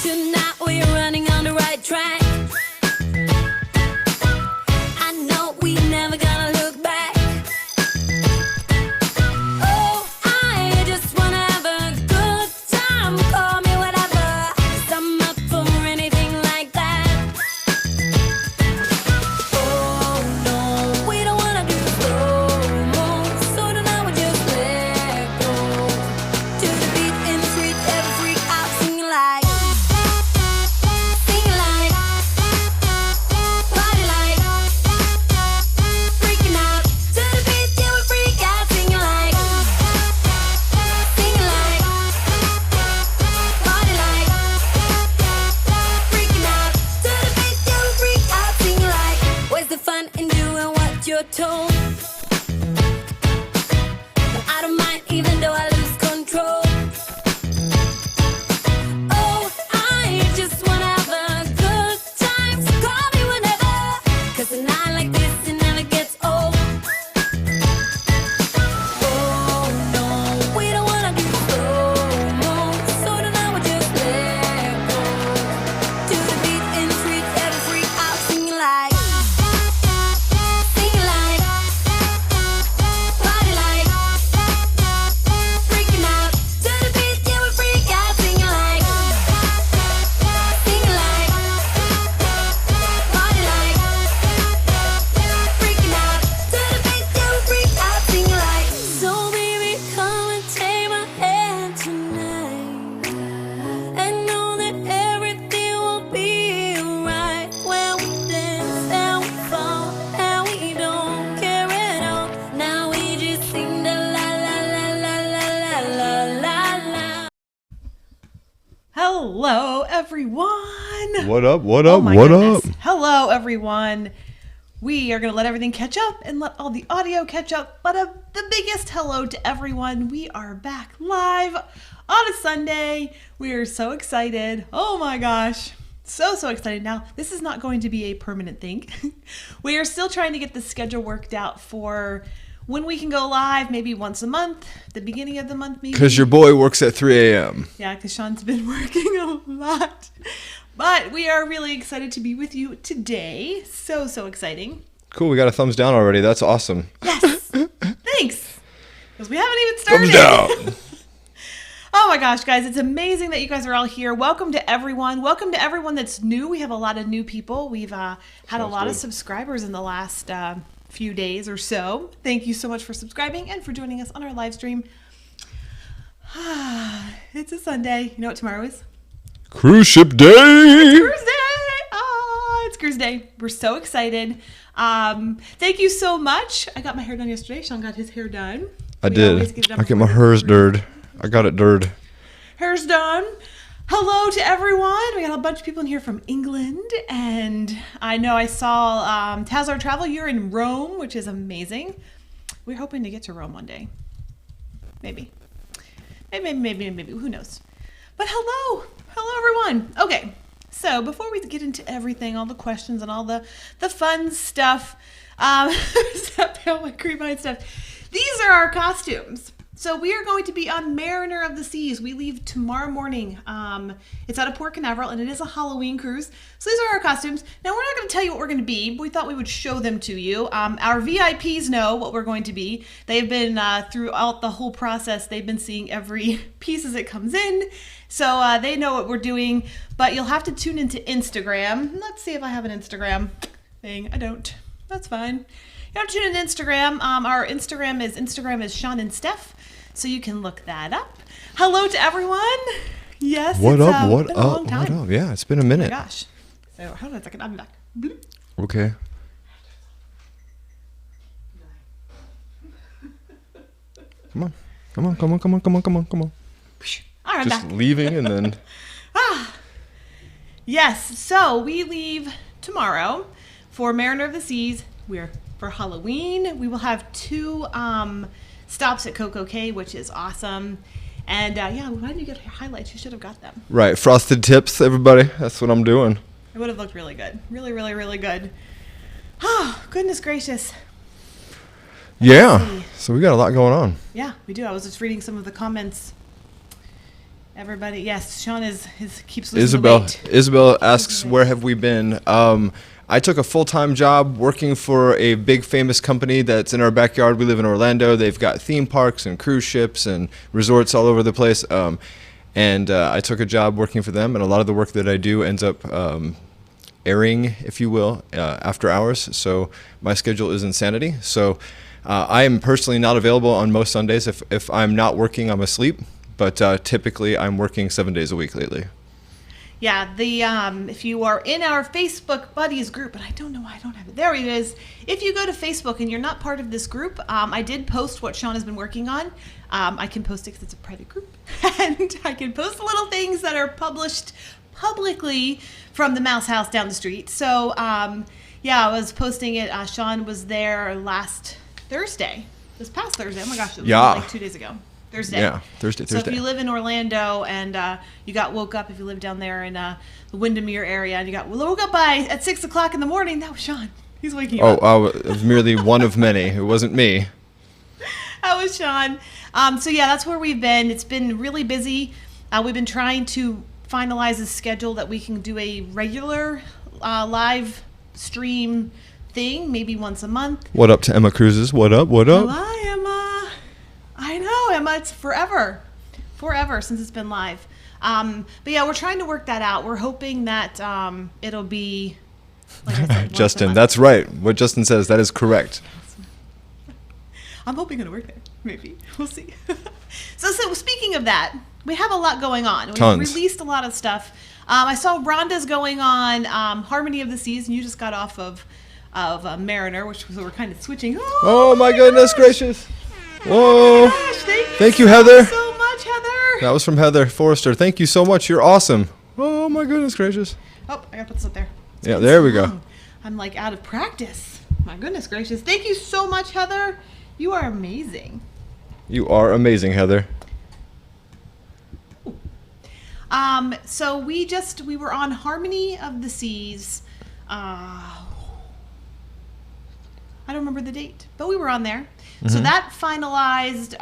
Tonight we're running on the right track. I know we never gonna look back. Oh, I just wanna have a good time. Call me whatever, 'cause I'm up for anything like that. Oh no, we don't wanna do slow-mo, so tonight we just let go. To the beat in the street, every freak out singing like, party like, freaking out. To the beat, yeah, we freak out singing like, party like, freaking out. To the beat, yeah, we freak out singing like. Where's the fun in doing what you're told? But I don't mind even though I lose control. Oh, I just wanna have a good time, so call me whenever, 'cause a night like this, it never gets old. Oh no, we don't wanna do slow-mo, so tonight we just let go. To the beat in the street, every freak out singing like, party like, freaking out. To the beat, yeah, we freak out singing like, party like, freaking out. To the beat, yeah, we freak out singing like. So baby, come and take my hand tonight, and know that everything will be alright when we dance and we fall and we don't care at all. Now we just sing the la la la la la la la la. Hello, everyone. What up? What Oh up? my What goodness. up? Hello, everyone. We are going to let everything catch up and let all the audio catch up. But the biggest hello to everyone. We are back live on a Sunday. We are so excited. Oh my gosh. So excited. Now, this is not going to be a permanent thing. We are still trying to get the schedule worked out for when we can go live, maybe once a month, the beginning of the month, maybe. Because your boy works at 3 a.m. Yeah, because Sean's been working a lot. But we are really excited to be with you today. So exciting. Cool. We got a thumbs down already. That's awesome. Yes. Thanks. Because we haven't even started. Thumbs down. Oh my gosh, guys. It's amazing that you guys are all here. Welcome to everyone. Welcome to everyone that's new. We have a lot of new people. We've had a lot of good. subscribers in the last few days or so. Thank you so much for subscribing and for joining us on our live stream. It's a Sunday. You know what tomorrow is? Cruise ship day. Cruise Day! Oh, it's Cruise Day. We're so excited. Thank you so much. I got my hair done yesterday. Sean got his hair done. I We always did. get it done I get my before hers Cruise. dirred. I got it dirred. Hair's done. Hello to everyone. We got a bunch of people in here from England. And I know I saw Tazar Travel. You're in Rome, which is amazing. We're hoping to get to Rome one day. Maybe. Maybe. Who knows? But hello. Hello, everyone. Okay. So before we get into everything, all the questions and all the fun stuff, all my cream-eyed stuff, these are our costumes. So we are going to be on Mariner of the Seas. We leave tomorrow morning. It's out of Port Canaveral, and it is a Halloween cruise. So these are our costumes. Now, we're not going to tell you what we're going to be, but we thought we would show them to you. Our VIPs know what we're going to be. They've been, throughout the whole process, they've been seeing every piece as it comes in. So they know what we're doing, but you'll have to tune into Instagram. Let's see if I have an Instagram thing. I don't. That's fine. You have to tune into Instagram. Our Instagram is Sean and Stef. So you can look that up. Hello to everyone. Yes. What it's, up? What been a up? long time. What up? Yeah, it's been a Oh my minute. gosh. So hold on a second. I'm back. Bloop. Okay. Come on. Come on. All right, I'm Just back. leaving and then. Yes. So we leave tomorrow for Mariner of the Seas. We're for Halloween. We will have 2 stops at Coco Cay, which is awesome. And yeah, why didn't you get your highlights? You should have got them. Right. Frosted tips, everybody. That's what I'm doing. It would have looked really good. Really good. Oh, goodness gracious. Yeah. So we got a lot going on. Yeah, we do. I was just reading some of the comments Everybody, yes, Sean keeps losing the weight. Isabel asks, where have we been? I took a full-time job working for a big famous company that's in our backyard. We live in Orlando. They've got theme parks and cruise ships and resorts all over the place. And I took a job working for them, and a lot of the work that I do ends up airing, if you will, after hours. So my schedule is insanity. So I am personally not available on most Sundays. If I'm not working, I'm asleep. But typically, I'm working 7 days a week lately. Yeah, if you are in our Facebook buddies group, and I don't know why I don't have it. There it is. If you go to Facebook and you're not part of this group, I did post what Sean has been working on. I can post it because it's a private group. And I can post little things that are published publicly from the Mouse House down the street. So, yeah, I was posting it. Sean was there last Thursday. This past Thursday. Oh, my gosh. It was like 2 days ago. Thursday. Yeah, Thursday. So if you live in Orlando and you got woke up, if you live down there in the Windermere area, and you got woke up at 6 o'clock in the morning, that was Sean. He's waking you up. Oh, it was merely one of many. It wasn't me. That was Sean. So yeah, that's where we've been. It's been really busy. We've been trying to finalize a schedule that we can do a regular live stream thing, maybe once a month. What up to Emma Cruises? What up? What up? Hi, Emma. I know, Emma. It's forever since it's been live. But yeah, we're trying to work that out. We're hoping that it'll be, like I said, Justin, that's right. What Justin says, that is correct. I'm hoping it'll work there. Maybe. We'll see. So speaking of that, we have a lot going on. Tons. We've released a lot of stuff. I saw Rhonda's going on Harmony of the Seas, and you just got off of Mariner, which was, we're kind of switching. Oh my goodness gracious. Whoa. Gosh, thank you, Heather. So much, Heather. That was from Heather Forrester. Thank you so much. You're awesome. Oh my goodness gracious. Oh, I gotta put this up there. Yeah, there we go. I'm like out of practice. My goodness gracious. Thank you so much, Heather. You are amazing. You are amazing, Heather. So we were on Harmony of the Seas. I don't remember the date, but we were on there. So that finalized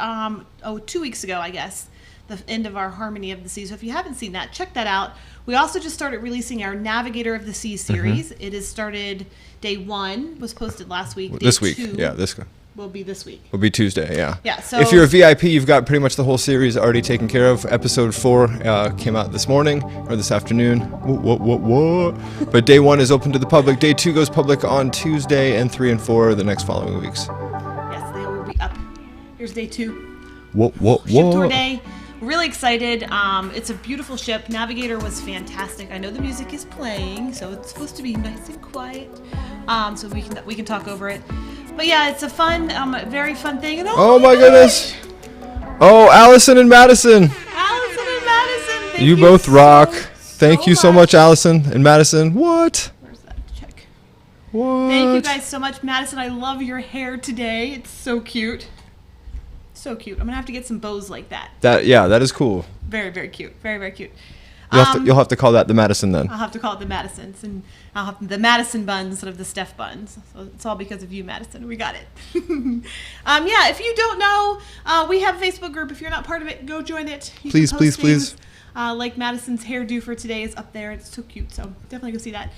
2 weeks ago, I guess, the end of our Harmony of the Seas. So if you haven't seen that, check that out. We also just started releasing our Navigator of the Seas series. It has started. Day 1 was posted last week. Day This week, 2 yeah, this will be this week. will be Tuesday, yeah. Yeah. So If you're a VIP, you've got pretty much the whole series already taken care of. Episode 4 came out this morning or this afternoon. What? But day 1 is open to the public. Day 2 goes public on Tuesday, and 3 and 4 the next following weeks. yes, they will be up. Here's day 2. What? Ship tour day. Really excited. It's a beautiful ship. Navigator was fantastic. I know the music is playing, so it's supposed to be nice and quiet. So we can talk over it. But yeah, it's a fun, very fun thing. And Oh my goodness. Oh, Allison and Madison. Allison and Madison, thank You both rock. Thank you so much, Allison and Madison. What? Where's that check? What? Thank you guys so much, Madison. I love your hair today. It's so cute. So cute. I'm gonna have to get some bows like that. That is cool. Very, very cute. Very, very cute. You'll have to call that the Madison then. I'll have to call it the Madisons, and I'll have the Madison buns instead of the Stef buns. So it's all because of you, Madison. We got it. Yeah, if you don't know, we have a Facebook group. If you're not part of it, go join it. You Please, can please, post please. things. Like Madison's hairdo for today is up there. It's so cute. So definitely go see that.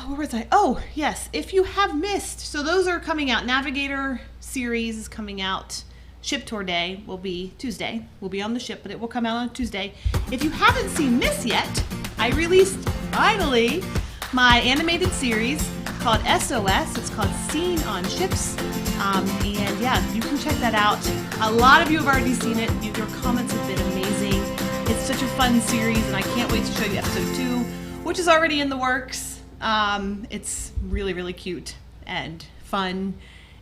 Where was I? Oh, yes. If you have missed, so those are coming out. Navigator series is coming out. Ship tour day will be Tuesday. We'll be on the ship, but it will come out on Tuesday. If you haven't seen this yet, I released, finally, my animated series called SOS. It's called Scene on Ships. And yeah, you can check that out. A lot of you have already seen it. Your comments have been amazing. It's such a fun series, and I can't wait to show you episode 2, which is already in the works. It's really, really cute and fun.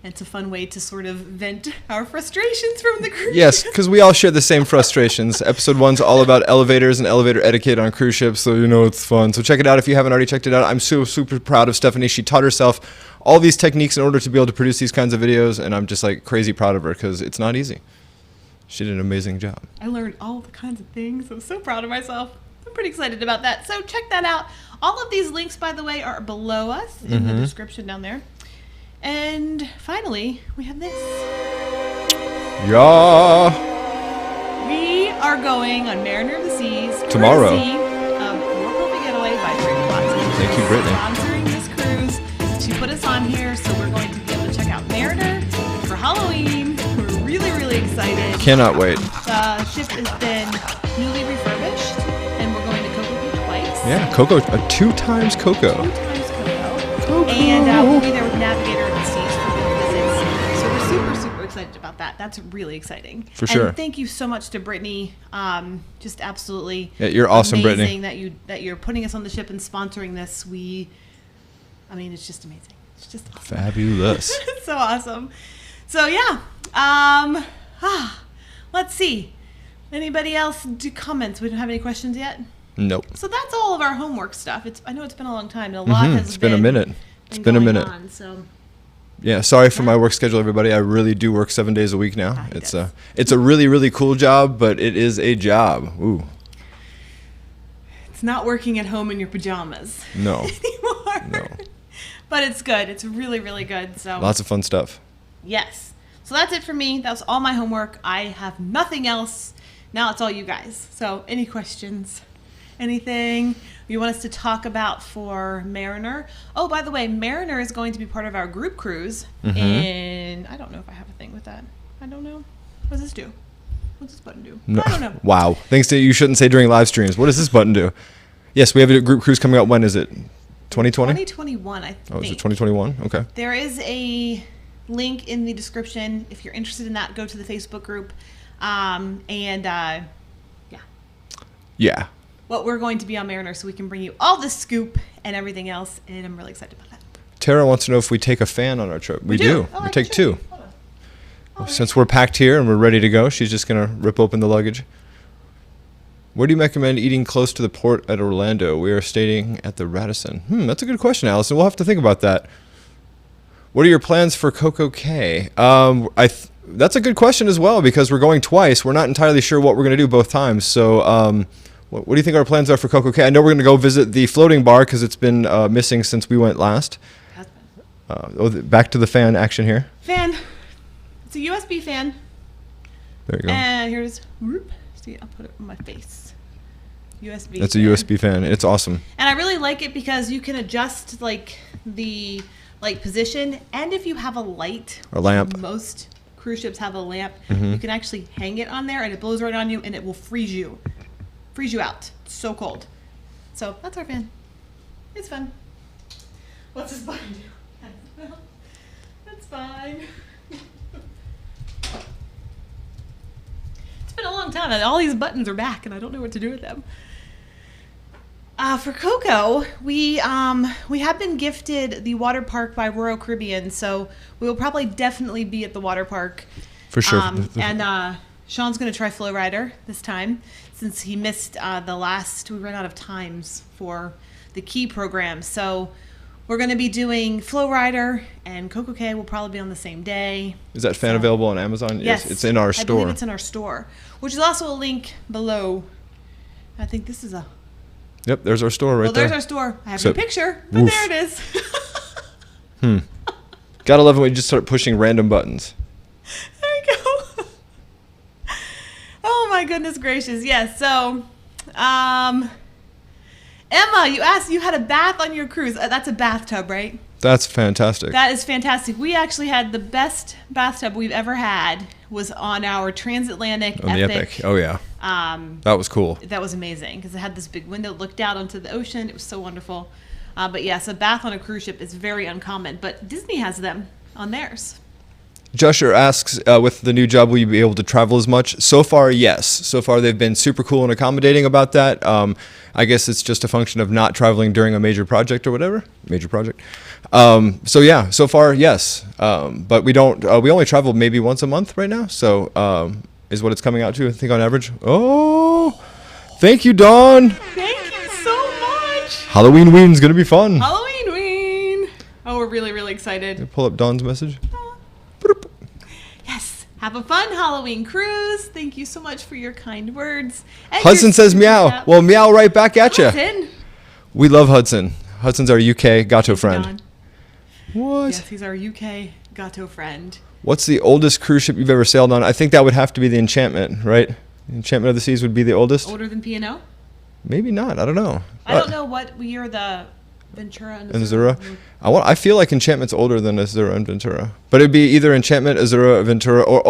It's a fun way to sort of vent our frustrations from the cruise. Yes, because we all share the same frustrations. Episode 1's all about elevators and elevator etiquette on cruise ships, so you know it's fun. So check it out if you haven't already checked it out. I'm so super proud of Stephanie. She taught herself all these techniques in order to be able to produce these kinds of videos, and I'm just like crazy proud of her because it's not easy. She did an amazing job. I learned all the kinds of things. I'm so proud of myself. I'm pretty excited about that. So check that out. All of these links, by the way, are below us in the description down there. And finally, we have this. Yeah. We are going going on Mariner of the Seas. Tomorrow. Courtesy of More Perfect Getaway by Brittany Watson. Thank you, Brittany. Sponsoring this cruise. She put us on here, so we're going to be able to check out Mariner for Halloween. We're really, really excited. Cannot wait. The ship has been newly refurbished, and we're going to Cocoa Beach twice. Yeah, Coco, 2 times Coco. 2 times Cocoa. And we'll be there with Navigator of the Seas for the visits. So we're super, super excited about that. That's really exciting. For sure. And thank you so much to Brittany. Just absolutely. Yeah, you're awesome, amazing Brittany. that you're putting us on the ship and sponsoring this. It's just amazing. It's just awesome. Fabulous. It's so awesome. So yeah. Let's see. Anybody else do comments? We don't have any questions yet. Nope. So that's all of our homework stuff. I know it's been a long time. And a lot has It's been a minute. It's been a going minute. on, so Yeah, sorry for my work schedule, everybody. I really do work 7 days a week now. he It's does. it's a really, really cool job, but it is a job. Ooh, it's not working at home in your pajamas no, anymore. no. But it's good. It's really, really good. So Lots of fun stuff. yes. So that's it for me. That was all my homework. I have nothing else. Now it's all you guys. So any questions? Anything you want us to talk about for Mariner? Oh, by the way, Mariner is going to be part of our group cruise. And I don't know if I have a thing with that. I don't know. What does this do? What's this button do? No. I don't know. Wow. Things that you shouldn't say during live streams. What does this button do? Yes, we have a group cruise coming out. When is it? 2020? 2021, I think. Oh, is it 2021? Okay. There is a link in the description. If you're interested in that, go to the Facebook group. Yeah. What we're going to be on Mariner, so we can bring you all the scoop and everything else. And I'm really excited about that. Tara wants to know if we take a fan on our trip. We do. Oh, We I take can show you. 2. Hold on. Since we're packed here and we're ready to go, she's just going to rip open the luggage. Where do you recommend eating close to the port at Orlando? We are staying at the Radisson. That's a good question, Allison. We'll have to think about that. What are your plans for Coco Cay? That's a good question as well, because we're going twice. We're not entirely sure what we're going to do both times. So what do you think our plans are for Coco Cay? I know we're going to go visit the floating bar because it's been missing since we went last. Back to the fan action here. Fan. It's a USB fan. There you go. And here's, whoop, see, I'll put it on my face. USB. It's a fan. USB fan. It's awesome. And I really like it because you can adjust the position, and if you have a light, A lamp. most cruise ships have a lamp. Mm-hmm. You can actually hang it on there, and it blows right on you, and it will freeze you out. It's so cold. So that's our fan. It's fun. What's this button do? That's fine. It's been a long time. All these buttons are back, and I don't know what to do with them. For Coco, we have been gifted the water park by Royal Caribbean, so we will probably definitely be at the water park. For sure. And Sean's going to try Flow Rider this time, since he missed we ran out of times for the key program. So we're going to be doing Flow Rider, and Coco Cay will probably be on the same day. Is that fan available on Amazon? Yes, It's in our I store. believe it's in our store, which is also a link below. I think this is a... Yep, there's our store right Well, there. there's our store. I have So- no picture, but Oof. there it is. Gotta love it when you just start pushing random buttons. There you go. Oh my goodness gracious. Yes. So, Emma, you asked, you had a bath on your cruise. That's a bathtub, right? That's fantastic. That is fantastic. We actually had the best bathtub we've ever had was on our transatlantic On the Epic. Oh, yeah. That was cool. That was amazing because it had this big window, looked out onto the ocean. It was so wonderful. But yes, a bath on a cruise ship is very uncommon, but Disney has them on theirs. Joshua asks, with the new job, will you be able to travel as much? So far, yes. So far, they've been super cool and accommodating about that. I guess it's just a function of not traveling during a major project or whatever. Major project. So yeah, so far, yes. But we don't. We only travel maybe once a month right now. So is what it's coming out to, I think, on average. Oh, thank you, Dawn. Thank you so much. Halloween Ween's gonna be fun. Halloween Ween. Oh, we're really, really excited. Pull up Dawn's message. Yes. Have a fun Halloween cruise. Thank you so much for your kind words. And Hudson your says super meow. chat. Well, meow right back at you. Hudson. We love Hudson. Hudson's our UK Gato friend. Don. What? Yes, he's our UK Gato friend. What's the oldest cruise ship you've ever sailed on? I think that would have to be the Enchantment, right? Enchantment of the Seas would be the oldest. Older than P&O? Maybe not. I don't know. I don't know what year the Ventura and Azura. I feel like Enchantment's older than Azura and Ventura, but it'd be either Enchantment, Azura, Ventura, or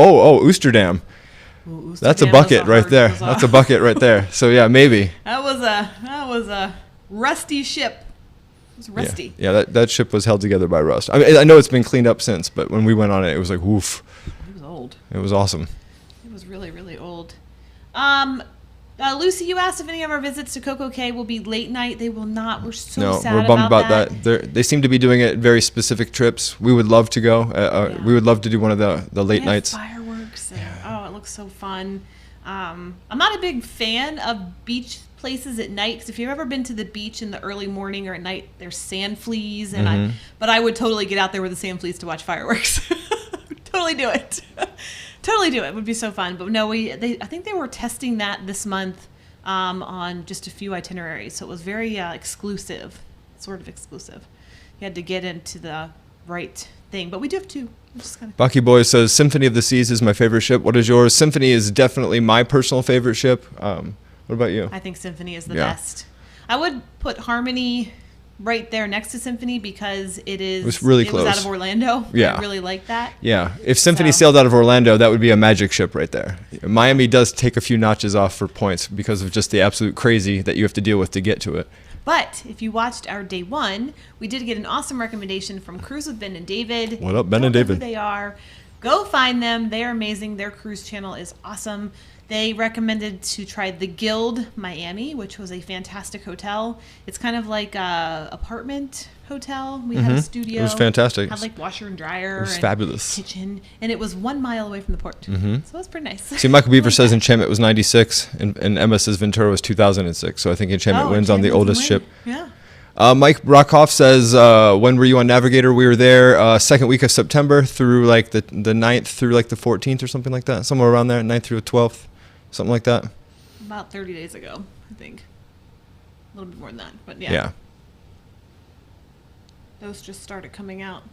Oosterdam. Ooh, That's a Oosterdam bucket was right hard- there. was a- That's a bucket right there. So yeah, maybe. That was a rusty ship. It was rusty. Yeah, that ship was held together by rust. I mean, I know it's been cleaned up since, but when we went on it, it was like woof. It was old. It was awesome. It was really, really old. Lucy, you asked if any of our visits to Coco Cay will be late night. They will not. We're so No, sad we're bummed about that. They seem to be doing it very specific trips. We would love to go. Yeah. We would love to do one of the late They have nights. fireworks. And, oh, it looks so fun. I'm not a big fan of beach places at night because if you've ever been to the beach in the early morning or at night, there's sand fleas, and but I would totally get out there with the sand fleas to watch fireworks. Totally do it. Totally do it. It would be so fun. But no, I think they were testing that this month on just a few itineraries, so it was very exclusive, sort of exclusive. You had to get into the right thing, but we do have two. Just kind of Bucky Boy says Symphony of the Seas is my favorite ship. What is yours? Symphony is definitely my personal favorite ship. What about you? I think Symphony is the Yeah. best. I would put Harmony right there next to Symphony because it was really It was out close. of Orlando. Yeah. I really like that. Yeah, if Symphony So- sailed out of Orlando, that would be a magic ship right there. Miami does take a few notches off for points because of just the absolute crazy that you have to deal with to get to it. But if you watched our day one, we did get an awesome recommendation from Cruise with Ben and David. What up, Ben Don't and know David? Who they are. Go find them. They are amazing. Their cruise channel is awesome. They recommended to try the Guild Miami, which was a fantastic hotel. It's kind of like a apartment hotel. We had a studio. It was fantastic. Had like washer and dryer. It was and fabulous. Kitchen, and it was 1 mile away from the port. So it was pretty nice. See, Michael Beaver says Enchantment was 96, and Emma says Ventura was 2006. So I think Enchantment wins on the Enchantment's oldest win. ship. Yeah. Mike Brockhoff says, when were you on Navigator? We were there second week of September through like the 9th through like the 14th or something like that. Somewhere around there, 9th through the 12th, something like that. About 30 days ago, I think. A little bit more than that, but yeah. Yeah. Those just started coming out.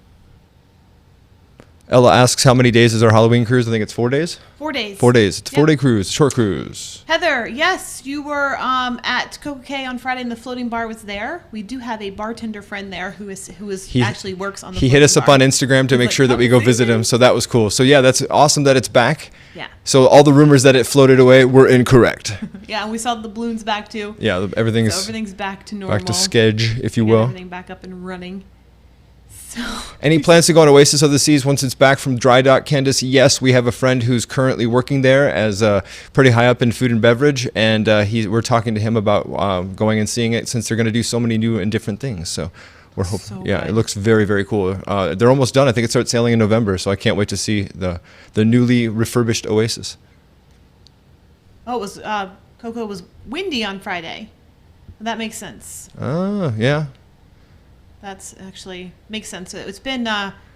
Ella asks, how many days is our Halloween cruise? I think it's 4 days. 4 days. 4 days. It's a Yep. 4-day cruise, short cruise. Heather, yes, you were at Coco Cay on Friday, and the floating bar was there. We do have a bartender friend there who He- actually works on the. He hit floating us up bar. on Instagram to He's make like, sure that we "Come go visit see him. me." So that was cool. So yeah, that's awesome that it's back. Yeah, So all the rumors that it floated away were incorrect. yeah, and we saw the balloons back too. Yeah, So everything's everything's back to normal. back to sketch, if you We got will. everything back up and running. So Any plans to go on Oasis of the Seas once it's back from dry dock, Candace? Yes, we have a friend who's currently working there as pretty high up in food and beverage, and we're talking to him about going and seeing it since they're going to do so many new and different things. So we're hoping. So Yeah, good. it looks very, very cool. They're almost done. I think it starts sailing in November, so I can't wait to see the newly refurbished Oasis. Oh, it was Coco was windy on Friday. That makes sense. Yeah. That's actually makes sense. It's been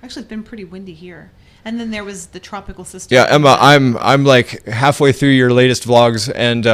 it's been pretty windy here. And then there was the tropical system. Yeah, Emma, I'm like halfway through your latest vlogs, and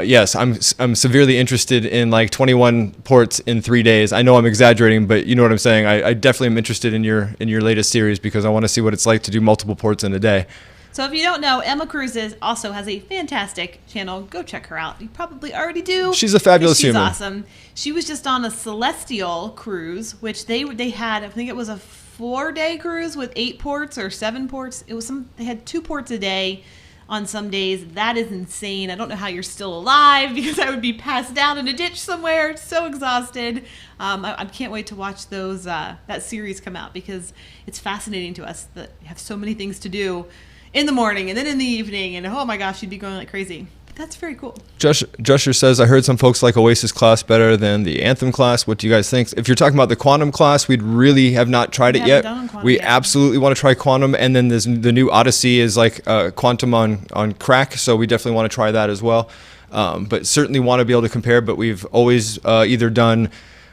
yes, I'm severely interested in like 21 ports in 3 days. I know I'm exaggerating, but you know what I'm saying. I definitely am interested in your latest series because I want to see what it's like to do multiple ports in a day. So if you don't know, Emma Cruises also has a fantastic channel. Go check her out. You probably already do. She's a fabulous She's human. awesome. She was just on a Celestial cruise, which they had. I think it was a 4-day cruise with 8 ports or 7 ports. It was They had 2 ports a day on some days. That is insane. I don't know how you're still alive because I would be passed out in a ditch somewhere. So exhausted. I can't wait to watch those that series come out because it's fascinating to us that we have so many things to do in the morning and then in the evening, and oh my gosh, you'd be going like crazy. But that's very cool. Jusher says, I heard some folks like Oasis class better than the Anthem class. What do you guys think? If you're talking about the Quantum class, we'd really have not tried it yet. haven't done Quantum We yet. absolutely want to try Quantum, and then the new Odyssey is like Quantum on crack, so we definitely want to try that as well. But certainly want to be able to compare, but we've always either done,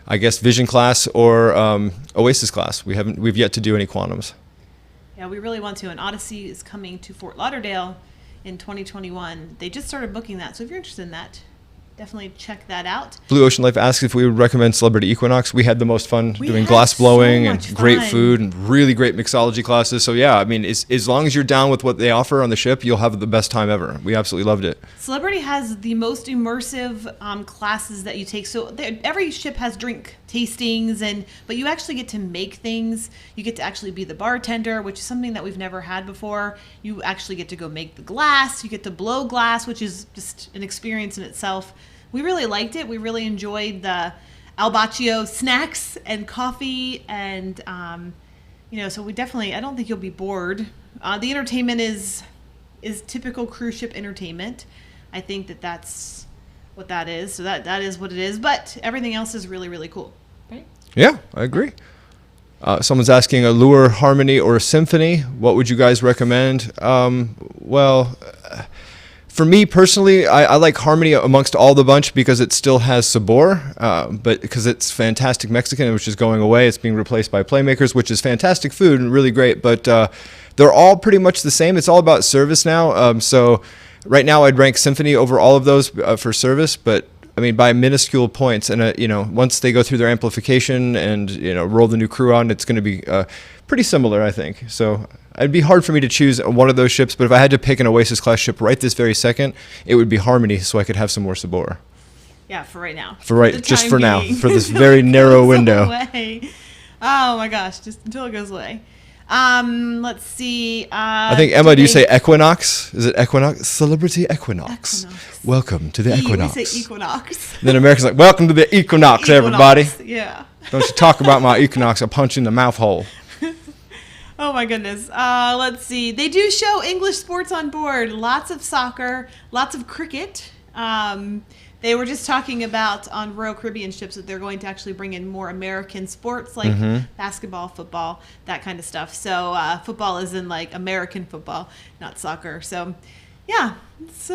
I guess, Vision class or Oasis class. We've yet to do any Quantums. Yeah, we really want to. And Odyssey is coming to Fort Lauderdale in 2021. They just started booking that, so if you're interested in that, definitely check that out. Blue Ocean Life asks if we would recommend Celebrity Equinox. We had the most fun doing had glass so blowing much and great fun. food and really great mixology classes. So yeah, I mean, as long as you're down with what they offer on the ship, you'll have the best time ever. We absolutely loved it. Celebrity has the most immersive classes that you take. So every ship has drink tastings, but you actually get to make things. You get to actually be the bartender, which is something that we've never had before. You actually get to go make the glass. You get to blow glass, which is just an experience in itself. We really liked it. We really enjoyed the al baccio snacks and coffee, and so we definitely. I don't think you'll be bored. The entertainment is typical cruise ship entertainment. I think that's what that is. So that is what it is. But everything else is really, really cool. Right? Yeah, I agree. Someone's asking a lure, harmony, or a symphony. What would you guys recommend? For me personally, I like harmony amongst all the bunch because it still has sabor, but because it's fantastic Mexican, which is going away. It's being replaced by Playmakers, which is fantastic food and really great, but they're all pretty much the same. It's all about service now. So right now I'd rank Symphony over all of those for service, but I mean, by minuscule points, and once they go through their amplification and roll the new crew on, it's going to be pretty similar, I think. So it'd be hard for me to choose one of those ships, but if I had to pick an Oasis class ship right this very second, it would be Harmony, so I could have some more sabor. Yeah, for right now. Just for now, for this very narrow window. Away. Oh my gosh, just until it goes away. Let's see. I think, Emma, do you say Equinox? Is it Equinox? Celebrity Equinox. Welcome to the Equinox. We say Equinox. Then Americans like, welcome to the Equinox, everybody. Yeah. Don't you talk about my Equinox, I'll punch you in the mouth hole. Oh my goodness. Let's see. They do show English sports on board. Lots of soccer, lots of cricket. They were just talking about on Royal Caribbean ships that they're going to actually bring in more American sports like basketball, football, that kind of stuff. So football is in like American football, not soccer. So yeah, it's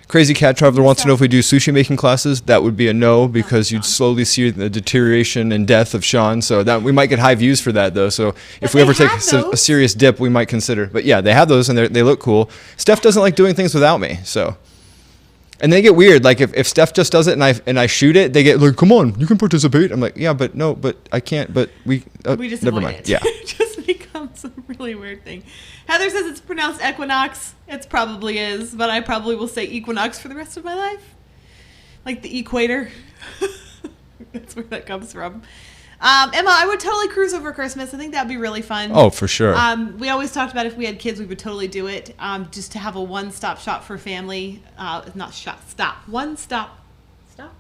Crazy Cat Traveler wants to know if we do sushi making classes. That would be a no, because you'd slowly see the deterioration and death of Sean. So that we might get high views for that, though. So if we ever take a serious dip, we might consider. But yeah, they have those and they look cool. Steph doesn't like doing things without me, so. And they get weird. Like if Steph just does it and I shoot it, they get like, "Come on, you can participate." I'm like, "Yeah, but no, but I can't." But we just never avoid mind. it. Yeah, It just becomes a really weird thing. Heather says it's pronounced equinox. It probably is, but I probably will say equinox for the rest of my life, like the equator. That's where that comes from. Emma, I would totally cruise over Christmas. I think that'd be really fun. Oh, for sure. We always talked about if we had kids, we would totally do it. Just to have a one-stop shop for family. One-stop. Stop?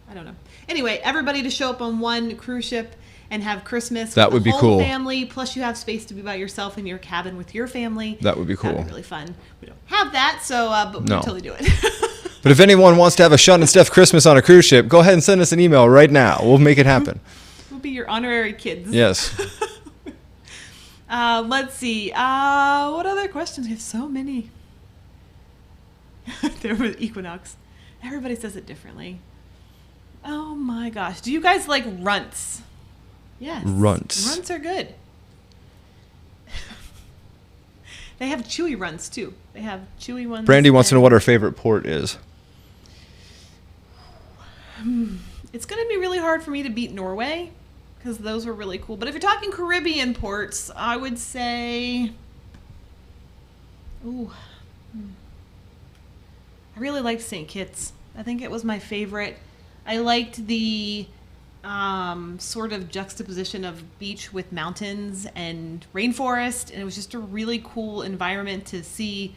I don't know. Anyway, everybody to show up on one cruise ship and have Christmas. That with would the be whole cool. Family, plus you have space to be by yourself in your cabin with your family. That would be cool. That'd be really fun. We don't have that, so but we No. would totally do it. But if anyone wants to have a Sean and Steph Christmas on a cruise ship, go ahead and send us an email right now. We'll make it happen. We'll be your honorary kids. Yes. Let's see. What other questions? We have so many. There was equinox. Everybody says it differently. Oh my gosh. Do you guys like runts? Yes. Runts. Runts are good. They have chewy runts too. They have chewy ones. Brandy wants to know what our favorite port is. It's going to be really hard for me to beat Norway because those were really cool. But if you're talking Caribbean ports, I would say... Ooh. I really liked St. Kitts. I think it was my favorite. I liked the sort of juxtaposition of beach with mountains and rainforest. And it was just a really cool environment to see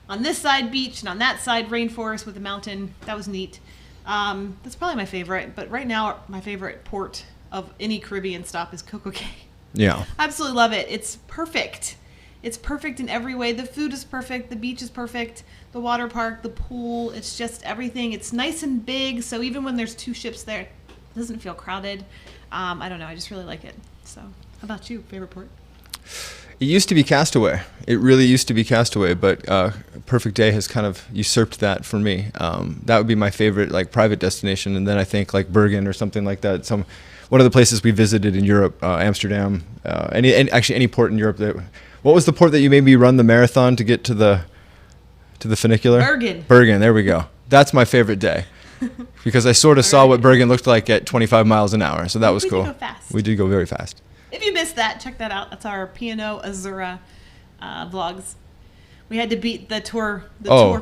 on this side beach and on that side rainforest with a mountain. That was neat. That's probably my favorite. But right now, my favorite port of any Caribbean stop is Coco Cay. Yeah. Absolutely love it. It's perfect. It's perfect in every way. The food is perfect. The beach is perfect. The water park, the pool, it's just everything. It's nice and big, so even when there's two ships there, it doesn't feel crowded. I don't know. I just really like it. So, how about you? Favorite port? It used to be Castaway. It really used to be Castaway, but Perfect Day has kind of usurped that for me. That would be my favorite, like, private destination, and then I think like Bergen or something like that. One of the places we visited in Europe, Amsterdam, any port in Europe. What was the port that you made me run the marathon to get to the funicular? Bergen. Bergen. There we go. That's my favorite day. Because I sort of saw what Bergen looked like at 25 miles an hour, so that was cool. We did go fast. We did go very fast. If you missed that, check that out. That's our P&O Azura vlogs. We had to beat the tour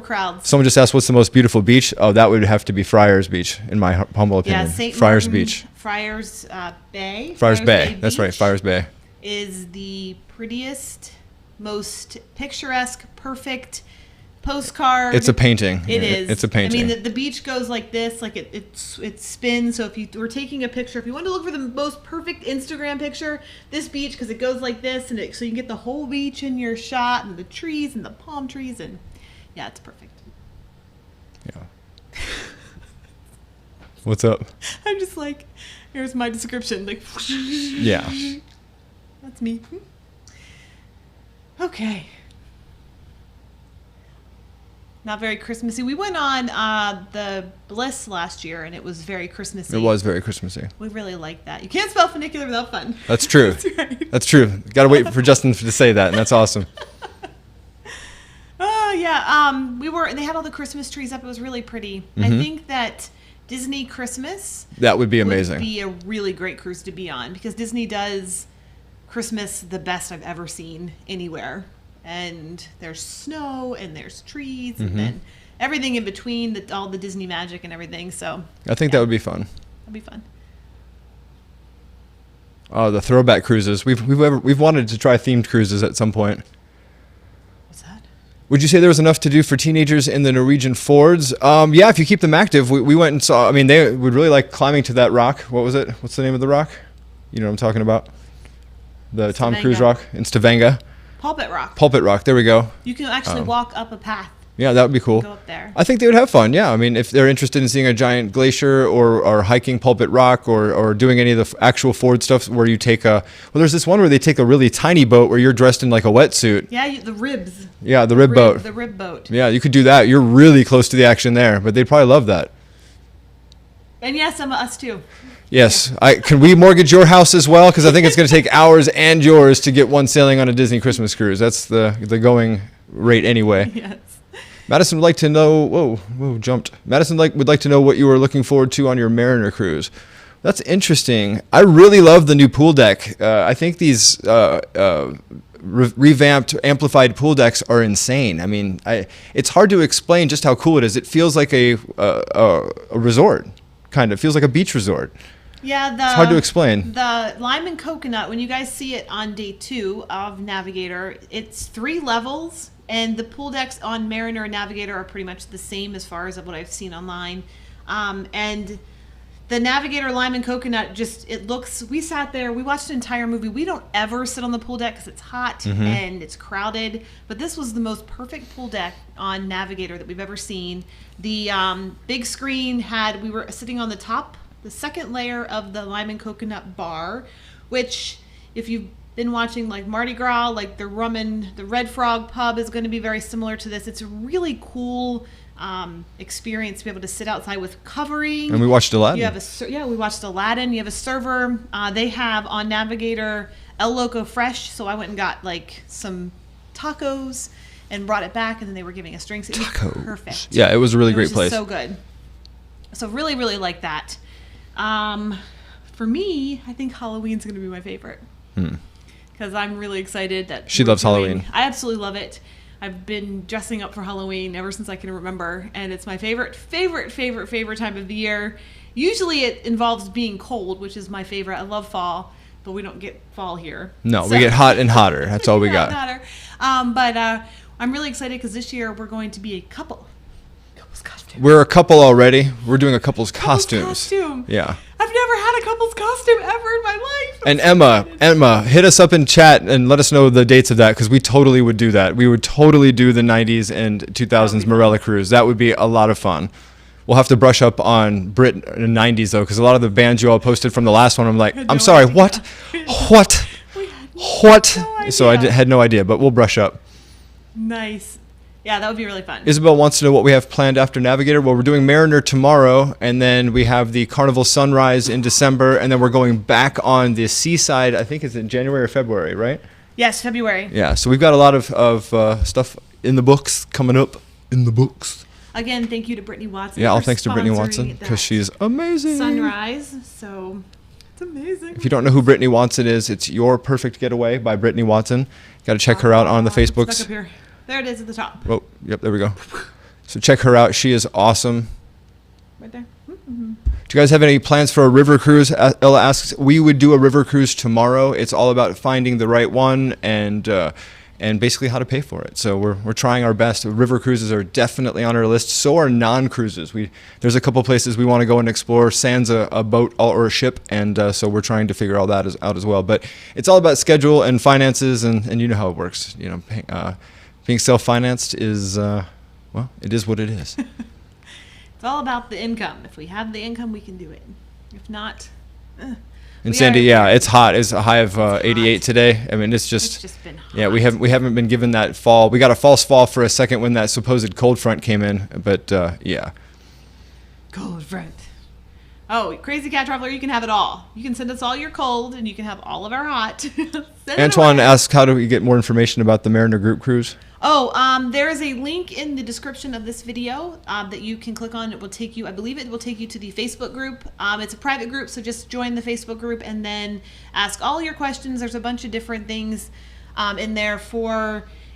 crowds. Someone just asked, what's the most beautiful beach? Oh, that would have to be Friars Beach, in my humble opinion. Yeah, St. Friars Martin, Beach. Friars Bay. Friars Bay. That's Beach right, Friars Bay. is the prettiest, most picturesque, perfect postcard. It's a painting. It is. It's a painting. I mean, the beach goes like this, like it spins. So if you were taking a picture, if you want to look for the most perfect Instagram picture, this beach, because it goes like this, and so you can get the whole beach in your shot, and the trees and the palm trees, and yeah, it's perfect. Yeah. What's up? I'm just like, here's my description. Like, Yeah. that's me. Okay. Not very Christmassy. We went on the Bliss last year, and it was very Christmassy. It was very Christmassy. We really liked that. You can't spell funicular without fun. That's true. That's right. That's true. Got to wait for Justin to say that, and that's awesome. Oh yeah. They had all the Christmas trees up. It was really pretty. I think that Disney Christmas That would be amazing. would be a really great cruise to be on, because Disney does Christmas the best I've ever seen anywhere. And there's snow and there's trees and then everything in between, all the Disney magic and everything. So I think that would be fun. that'd be fun. Oh, the throwback cruises. We've wanted to try themed cruises at some point. What's that? Would you say there was enough to do for teenagers in the Norwegian Fords? Yeah, if you keep them active. We went and saw. I mean, they would really like climbing to that rock. What was it? What's the name of the rock? You know what I'm talking about? The Tom Cruise Stavanger. rock in Stavanger. Pulpit Rock. Pulpit Rock. There we go. You can actually walk up a path. Yeah, that would be cool. Go up there. I think they would have fun. Yeah, I mean, if they're interested in seeing a giant glacier or hiking Pulpit Rock or doing any of the actual Ford stuff where you take there's this one where they take a really tiny boat where you're dressed in like a wetsuit. Yeah, the ribs. Yeah, the rib boat. The rib boat. Yeah, you could do that. You're really close to the action there, but they'd probably love that. And yes, us too. Yes. Can we mortgage your house as well? Because I think it's going to take ours and yours to get one sailing on a Disney Christmas cruise. That's the going rate anyway. Yes. Madison would like to know. Whoa, jumped. Madison would like to know what you were looking forward to on your Mariner cruise. That's interesting. I really love the new pool deck. I think these revamped, amplified pool decks are insane. I mean, it's hard to explain just how cool it is. It feels like a resort, kind of. It feels like a beach resort. Yeah, It's hard to explain. The lime and coconut, when you guys see it on day 2 of Navigator, it's 3 levels, and the pool decks on Mariner and Navigator are pretty much the same as far as what I've seen online. And the Navigator lime and coconut, we sat there, we watched an entire movie. We don't ever sit on the pool deck because it's hot and it's crowded, but this was the most perfect pool deck on Navigator that we've ever seen. The big screen we were sitting on the second layer of the lime and coconut bar, which if you've been watching like Mardi Gras, like the Red Frog pub is going to be very similar to this. It's a really cool experience to be able to sit outside with covering. And we watched Aladdin. We watched Aladdin. You have a server. They have on Navigator El Loco Fresh, so I went and got like some tacos and brought it back, and then they were giving us drinks. It was perfect. Yeah, it was a really great place. So good. So really, really like that. For me, I think Halloween's going to be my favorite. Because I'm really excited that she loves Halloween. I absolutely love it. I've been dressing up for Halloween ever since I can remember, and it's my favorite time of the year. Usually it involves being cold, which is my favorite. I love fall, but we don't get fall here. No, we get hot and hotter. That's all we got. Hotter. But I'm really excited because this year we're going to be a couple's costume. We're a couple already. We're doing a couple's costumes. Costume. Yeah. I've never had a couple's costume ever in my life. And Emma, hit us up in chat and let us know the dates of that, because we totally would do that. We would totally do the 90s and 2000s Morella cruise. That would be a lot of fun. We'll have to brush up on Brit in the 90s, though, because a lot of the bands you all posted from the last one, I'm like, I'm sorry, what? What? No So I had no idea, but we'll brush up. Nice. Yeah, that would be really fun. Isabel wants to know what we have planned after Navigator. Well, we're doing Mariner tomorrow, and then we have the Carnival Sunrise in December, and then we're going back on the seaside. I think it's in January or February, right? Yes, February. Yeah, so we've got a lot of stuff in the books coming up. In the books. Again, thank you to Brittany Watson. Yeah, all for thanks to Brittany sponsoring Watson because that she's amazing. Sunrise. So it's amazing. If you don't know who Brittany Watson is, it's Your Perfect Getaway by Brittany Watson. Got to check her out on the It's Facebooks. stuck up here. There it is at the top. Oh, yep, there we go. So check her out. She is awesome. Right there. Do you guys have any plans for a river cruise? Ella asks. We would do a river cruise tomorrow. It's all about finding the right one and basically how to pay for it. So we're trying our best. River cruises are definitely on our list. So are non-cruises. There's a couple places we want to go and explore. Sans a boat or a ship, and so we're trying to figure all that out as well. But it's all about schedule and finances, and you know how it works. You know, being self-financed is well, it is what it is. It's all about the income. If we have the income, we can do it. If not, In Sandy, yeah, it's hot. It's a high of 88 today. I mean, it's just been hot. yeah. We haven't been given that fall. We got a false fall for a second when that supposed cold front came in, but yeah. Cold front. Oh, Crazy Cat Traveler, you can have it all. You can send us all your cold, and you can have all of our hot. Send it Antoine away. asked, how do we get more information about the Mariner Group Cruise? Oh, there is a link in the description of this video that you can click on. It will take you, I believe it will take you to the Facebook group. It's a private group, so just join the Facebook group and then ask all your questions. There's a bunch of different things in there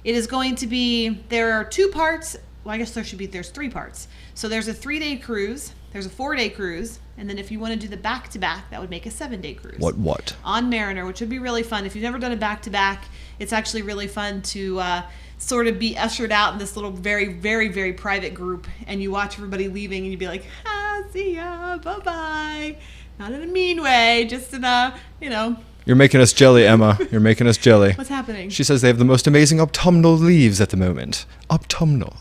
it is going to be, there are 2 parts. Well, I guess there's 3 parts. So there's a 3-day cruise, there's a 4-day cruise, and then if you want to do the back-to-back, that would make a 7-day cruise. What? On Mariner, which would be really fun. If you've never done a back-to-back, it's actually really fun to sort of be ushered out in this little very, very, very private group, and you watch everybody leaving, and you'd be like, see ya, bye-bye. Not in a mean way, just in a, You're making us jelly, Emma. You're making us jelly. What's happening? She says they have the most amazing autumnal leaves at the moment. Autumnal.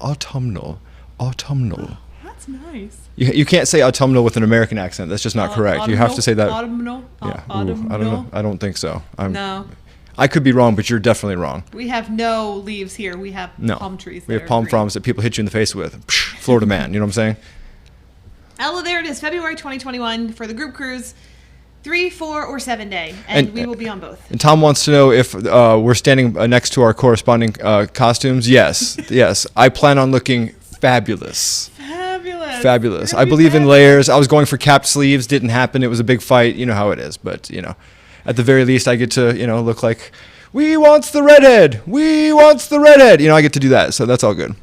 That's nice. You can't say autumnal with an American accent. That's just not correct. You have to say that. Autumnal? Yeah. Ooh, I don't know. I don't think so. No. I could be wrong, but you're definitely wrong. We have no leaves here. We have palm trees. We have palm fronds that people hit you in the face with. Psh, Florida man. You know what I'm saying? Ella, there it is. February 2021 for the group cruise. 3, 4, or 7 day. And we will be on both. And Tom wants to know if we're standing next to our corresponding costumes. Yes. Yes. I plan on looking fabulous. Fabulous. I believe in layers. I was going for capped sleeves. Didn't happen. It was a big fight. You know how it is. But, at the very least, I get to, look like, we wants the redhead. We wants the redhead. I get to do that. So that's all good.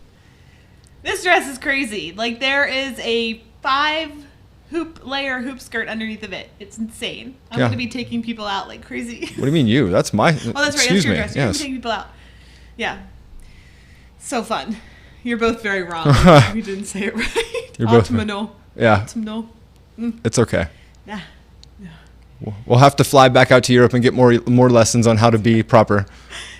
This dress is crazy. Like, there is a 5-layer hoop skirt underneath of it. It's insane. I'm going to be taking people out like crazy. What do you mean you? That's my... Oh, that's right. Excuse That's your me. dress. You're Yes. taking people out. Yeah. So fun. You're both very wrong. You didn't say it right. You're both... Autumnal. Yeah. Autumnal. It's okay. Yeah. We'll have to fly back out to Europe and get more lessons on how to be proper.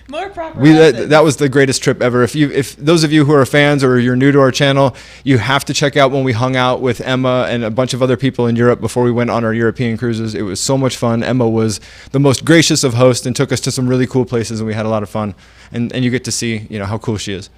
More proper. That was the greatest trip ever. If those of you who are fans or you're new to our channel, you have to check out when we hung out with Emma and a bunch of other people in Europe before we went on our European cruises. It was so much fun. Emma was the most gracious of hosts and took us to some really cool places, and we had a lot of fun. And you get to see how cool she is.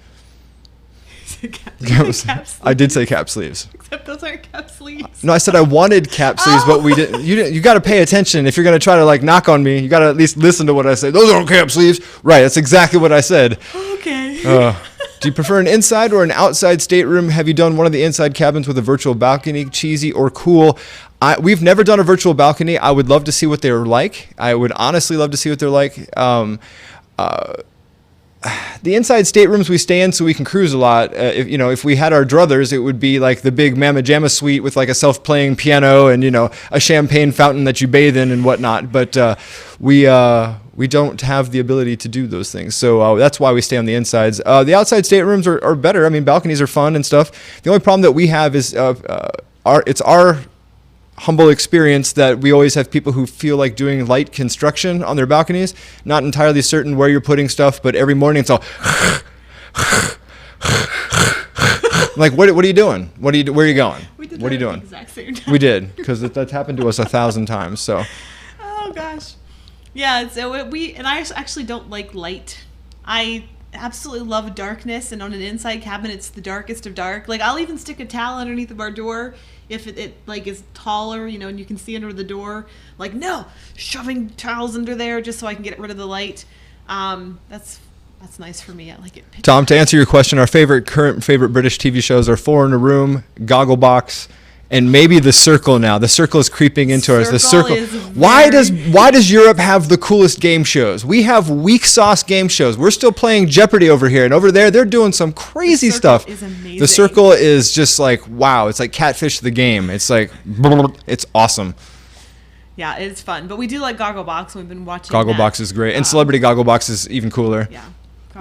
I did say cap sleeves. Except those aren't cap sleeves. No, I said I wanted cap sleeves, but we didn't. You got to pay attention if you're going to try to knock on me. You got to at least listen to what I say. Those aren't cap sleeves, right? That's exactly what I said. Okay. Do you prefer an inside or an outside stateroom? Have you done one of the inside cabins with a virtual balcony? Cheesy or cool? We've never done a virtual balcony. I would love to see what they're like. I would honestly love to see what they're like. The inside staterooms we stay in so we can cruise a lot. If we had our druthers, it would be like the big Mama Jamma suite with like a self-playing piano and a champagne fountain that you bathe in and whatnot. But we don't have the ability to do those things, so that's why we stay on the insides. The outside staterooms are better. I mean, balconies are fun and stuff. The only problem that we have is it's our humble experience that we always have people who feel like doing light construction on their balconies. Not entirely certain where you're putting stuff, but every morning it's all like, what are you doing? Where are you going? What are you doing? At the exact same time. We did, because that's happened to us 1,000 times. So. Oh gosh. Yeah. So I actually don't like light. I absolutely love darkness, and on an inside cabin, it's the darkest of dark. Like, I'll even stick a towel underneath of our door if it like is taller, and you can see under the door. Like, no, shoving towels under there just so I can get rid of the light. That's That's nice for me. I like it. Tom, to answer your question, our current favorite British TV shows are Four in a Room, Gogglebox, and maybe The Circle now. The Circle is creeping into us. The Circle. Why does Europe have the coolest game shows? We have weak sauce game shows. We're still playing Jeopardy over here, and over there they're doing some crazy stuff. Is amazing. The Circle is just like, wow. It's like Catfish the game. It's like, it's awesome. Yeah, it's fun. But we do like Gogglebox. We've been watching Gogglebox is great, and Celebrity Gogglebox is even cooler. Yeah.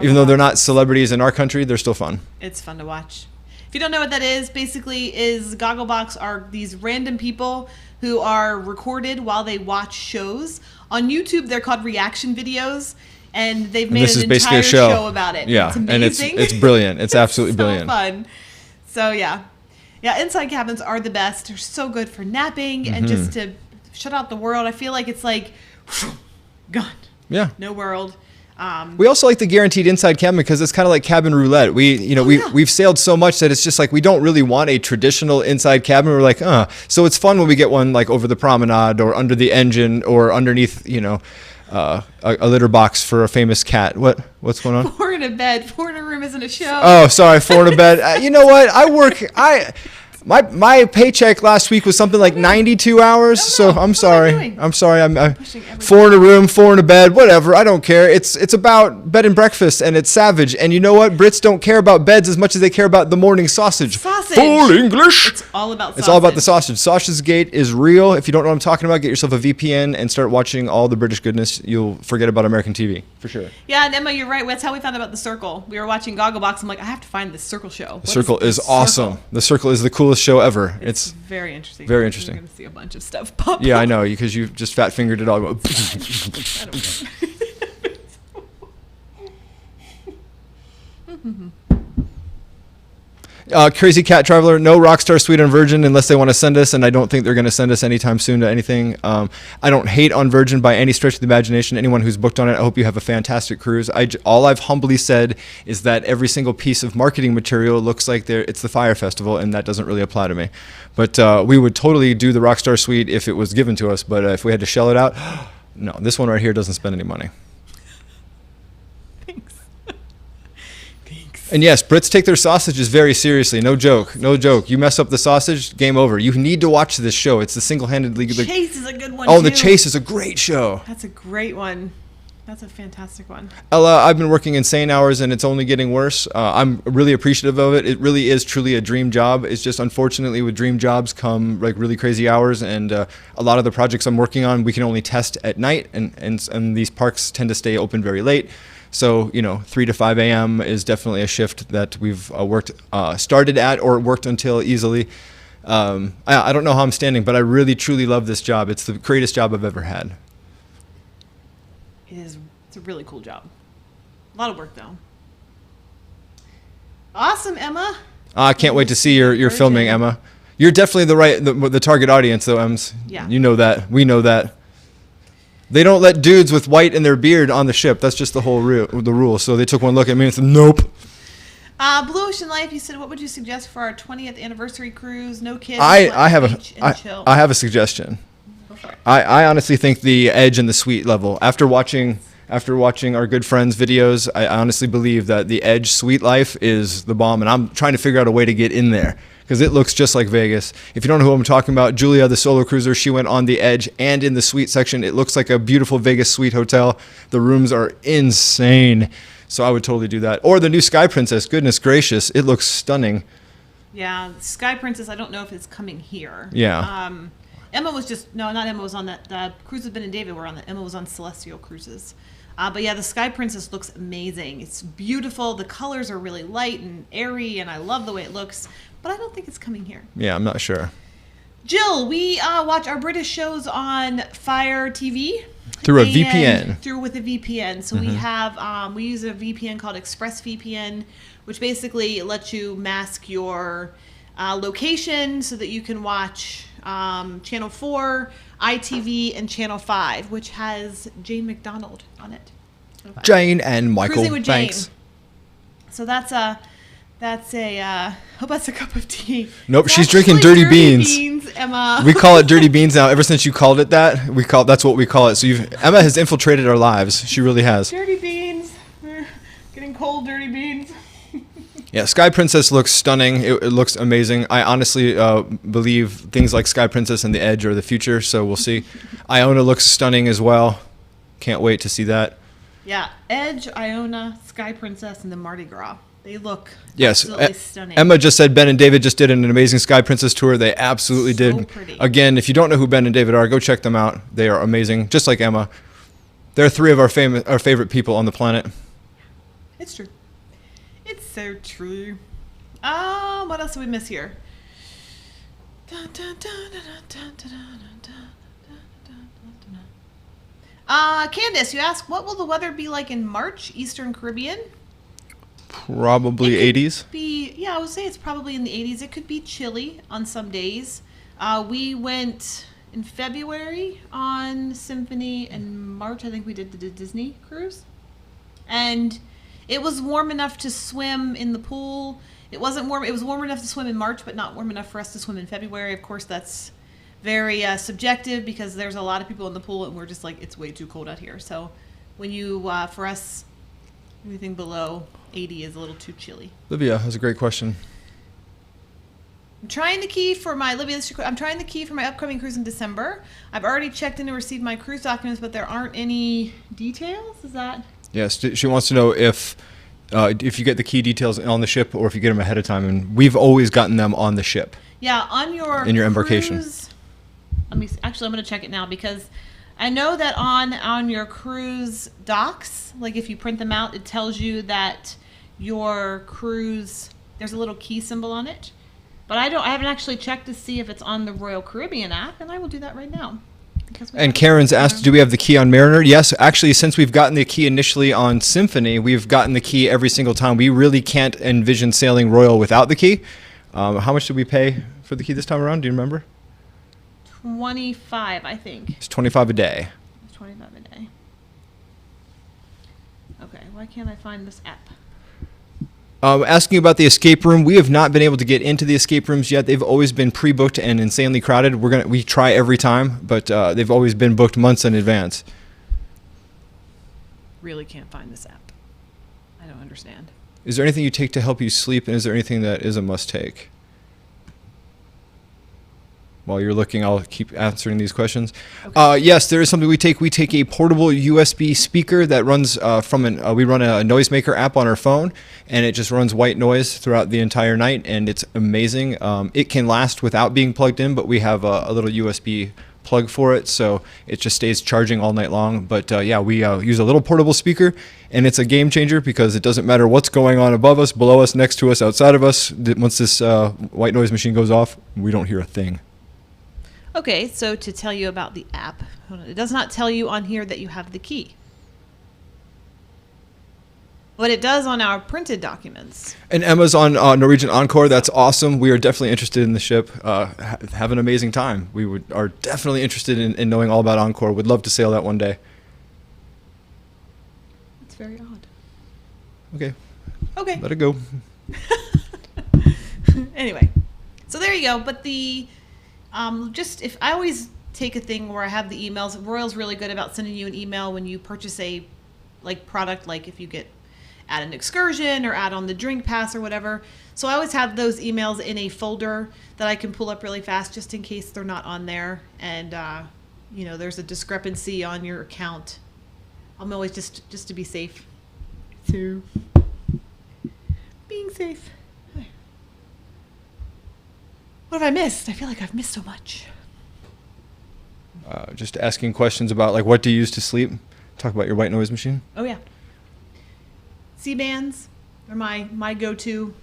Even though they're not celebrities in our country, they're still fun. It's fun to watch. If you don't know what that is, basically is Gogglebox are these random people who are recorded while they watch shows. On YouTube, they're called reaction videos, and they've made an entire show about it. Yeah, it's amazing. And it's brilliant. It's absolutely so brilliant. Fun. So yeah. Inside cabins are the best. They're so good for napping and just to shut out the world. I feel like it's like gone. Yeah. No world. We also like the guaranteed inside cabin because it's kind of like cabin roulette. We've sailed so much that it's just like we don't really want a traditional inside cabin. We're like, so it's fun when we get one like over the promenade or under the engine or underneath, a litter box for a famous cat. What's going on? Four in a bed. Four in a room isn't a show. Oh, sorry, four in a bed. You know what? My paycheck last week was something like 92 hours, so I'm sorry. I'm sorry. I'm four in a room, four in a bed, whatever. I don't care. It's about bed and breakfast, and it's savage. And you know what? Brits don't care about beds as much as they care about the morning sausage. Full English. It's all about sausage. It's all about the sausage. Sausage Gate is real. If you don't know what I'm talking about, get yourself a VPN and start watching all the British goodness. You'll forget about American TV, for sure. Yeah, and Emma, you're right. That's how we found out about The Circle. We were watching Gogglebox. I'm like, I have to find the Circle show. The Circle is awesome. The Circle is the coolest show ever. It's very interesting. Very interesting. You're going to see a bunch of stuff pop Yeah, up. I know, because you just fat fingered it all. I don't Crazy Cat Traveler, no Rockstar Suite on Virgin unless they want to send us, and I don't think they're going to send us anytime soon to anything. I don't hate on Virgin by any stretch of the imagination. Anyone who's booked on it, I hope you have a fantastic cruise. All I've humbly said is that every single piece of marketing material looks like it's the Fire Festival, and that doesn't really apply to me. But we would totally do the Rockstar Suite if it was given to us, but if we had to shell it out, no, this one right here doesn't spend any money. And yes, Brits take their sausages very seriously. No joke. No joke. You mess up the sausage, game over. You need to watch this show. It's the single-handedly... Chase is a good one, Oh, too. The Chase is a great show. That's a great one. That's a fantastic one. Ella, I've been working insane hours, and it's only getting worse. I'm really appreciative of it. It really is truly a dream job. It's just, unfortunately, with dream jobs come like really crazy hours, and a lot of the projects I'm working on, we can only test at night, and these parks tend to stay open very late. So, 3 to 5 a.m. is definitely a shift that we've started at or worked until easily. I don't know how I'm standing, but I really, truly love this job. It's the greatest job I've ever had. It is. It's a really cool job. A lot of work, though. Awesome, Emma. I can't wait to see your filming, Emma. You're definitely the target audience, though, Ems. Yeah. You know that. We know that. They don't let dudes with white in their beard on the ship. That's just the rule. So they took one look at me and said, nope. Blue Ocean Life, you said, what would you suggest for our 20th anniversary cruise? No kids. I have a suggestion. Go for it. I honestly think the Edge and the Suite level. After watching our good friends' videos, I honestly believe that the Edge Suite Life is the bomb, and I'm trying to figure out a way to get in there because it looks just like Vegas. If you don't know who I'm talking about, Julia, the solo cruiser, she went on the Edge and in the Suite section. It looks like a beautiful Vegas suite hotel. The rooms are insane. So I would totally do that. Or the new Sky Princess. Goodness gracious, it looks stunning. Yeah, Sky Princess, I don't know if it's coming here. Yeah. Emma was not Emma was on that. The cruise that Ben and David were on. Emma was on Celestial Cruises. But yeah, the Sky Princess looks amazing. It's beautiful. The colors are really light and airy, and I love the way it looks. But I don't think it's coming here. Yeah, I'm not sure. Jill, we watch our British shows on Fire TV. Through a VPN. With a VPN. So we use a VPN called ExpressVPN, which basically lets you mask your location so that you can watch Channel 4, ITV, and Channel 5, which has Jane McDonald on it. Jane and Michael. Cruising with Jane. Thanks. So that's a hope that's a cup of tea. Nope, It's she's drinking actually dirty beans. Emma. We call it dirty beans now. Ever since you called it that, that's what we call it. So Emma has infiltrated our lives. She really has. Dirty beans. Good dirty beans. Yeah, Sky Princess looks stunning. It looks amazing. I honestly believe things like Sky Princess and The Edge are the future, so we'll see. Iona looks stunning as well. Can't wait to see that. Yeah, Edge, Iona, Sky Princess, and the Mardi Gras. They look Yes, absolutely stunning. Emma just said Ben and David just did an amazing Sky Princess tour. They absolutely So did. pretty. Again, if you don't know who Ben and David are, go check them out. They are amazing, just like Emma. They're three of our favorite people on the planet. It's true. It's so true. What else did we miss here? Candace, you asked, what will the weather be like in March, Eastern Caribbean? Probably It could 80s. I would say it's probably in the 80s. It could be chilly on some days. We went in February on Symphony, and March I think we did the Disney cruise. And it was warm enough to swim in the pool. It wasn't warm. It was warm enough to swim in March, but not warm enough for us to swim in February. Of course, that's very subjective because there's a lot of people in the pool, and we're just like, it's way too cold out here. So when you, for us, anything below 80 is a little too chilly. Livia has a great question. I'm trying the key for my upcoming cruise in December. I've already checked in and received my cruise documents, but there aren't any details. Is that? Yes, she wants to know if you get the key details on the ship or if you get them ahead of time, and we've always gotten them on the ship. Yeah, on your In your embarkation. cruise, I'm going to check it now because I know that on your cruise docs, like if you print them out, it tells you that your cruise, there's a little key symbol on it. But I haven't actually checked to see if it's on the Royal Caribbean app, and I will do that right now. And Karen's asked, do we have the key on Mariner? Yes, actually, since we've gotten the key initially on Symphony, we've gotten the key every single time. We really can't envision sailing Royal without the key. How much did we pay for the key this time around? Do you remember? 25, I think. It's $25 a day. It's 25 a day. Okay, why can't I find this app? Asking about the escape room, we have not been able to get into the escape rooms yet. They've always been pre-booked and insanely crowded. We try every time, but they've always been booked months in advance. Really can't find this app. I don't understand. Is there anything you take to help you sleep, and is there anything that is a must-take? While you're looking, I'll keep answering these questions. Okay. Yes, there is something we take. We take a portable USB speaker that runs we run a noisemaker app on our phone, and it just runs white noise throughout the entire night, and it's amazing. It can last without being plugged in, but we have a little USB plug for it, so it just stays charging all night long. But we use a little portable speaker, and it's a game changer because it doesn't matter what's going on above us, below us, next to us, outside of us. Once this white noise machine goes off, we don't hear a thing. Okay, so to tell you about the app, it does not tell you on here that you have the key. But it does on our printed documents. And Emma's on Norwegian Encore. That's awesome. We are definitely interested in the ship. Have an amazing time. We are definitely interested in knowing all about Encore. Would love to sail that one day. It's very odd. Okay. Okay. Let it go. Anyway, so there you go. But the if I always take a thing where I have the emails. Royal's really good about sending you an email when you purchase a product, like if you get add an excursion or add on the drink pass or whatever. So I always have those emails in a folder that I can pull up really fast just in case they're not on there and there's a discrepancy on your account. I'm always just to be safe. So being safe. What have I missed? I feel like I've missed so much. Just asking questions about what do you use to sleep. Talk about your white noise machine. Oh yeah. C-bands are my go-to.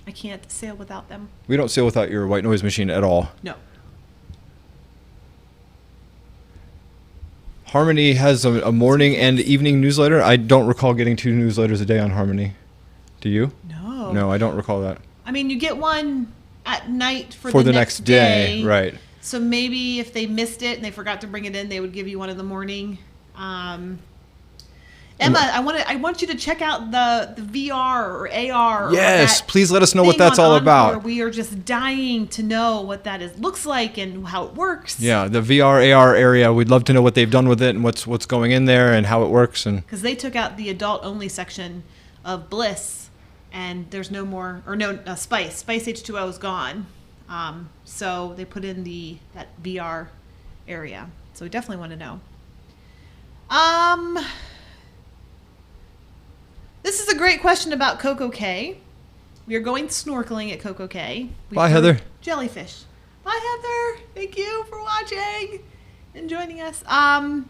I can't sail without them. We don't sail without your white noise machine at all. No. Harmony has a morning and evening newsletter. I don't recall getting 2 newsletters a day on Harmony. Do you? No. No, I don't recall that. I mean, you get one at night for the next day. Right. So maybe if they missed it and they forgot to bring it in, they would give you one in the morning. Emma, I want you to check out the VR or AR. Yes, please let us know what thing that's on all Encore. about. We are just dying to know what that looks like and how it works. Yeah, the VR AR area. We'd love to know what they've done with it and what's going in there and how it works. And because they took out the adult only section of Bliss, and there's no more, or no, Spice. Spice H2O is gone. So they put in that VR area. So we definitely want to know. This is a great question about Coco Cay. We are going snorkeling at Coco Cay. Bye, Heather. Jellyfish. Bye, Heather. Thank you for watching and joining us. I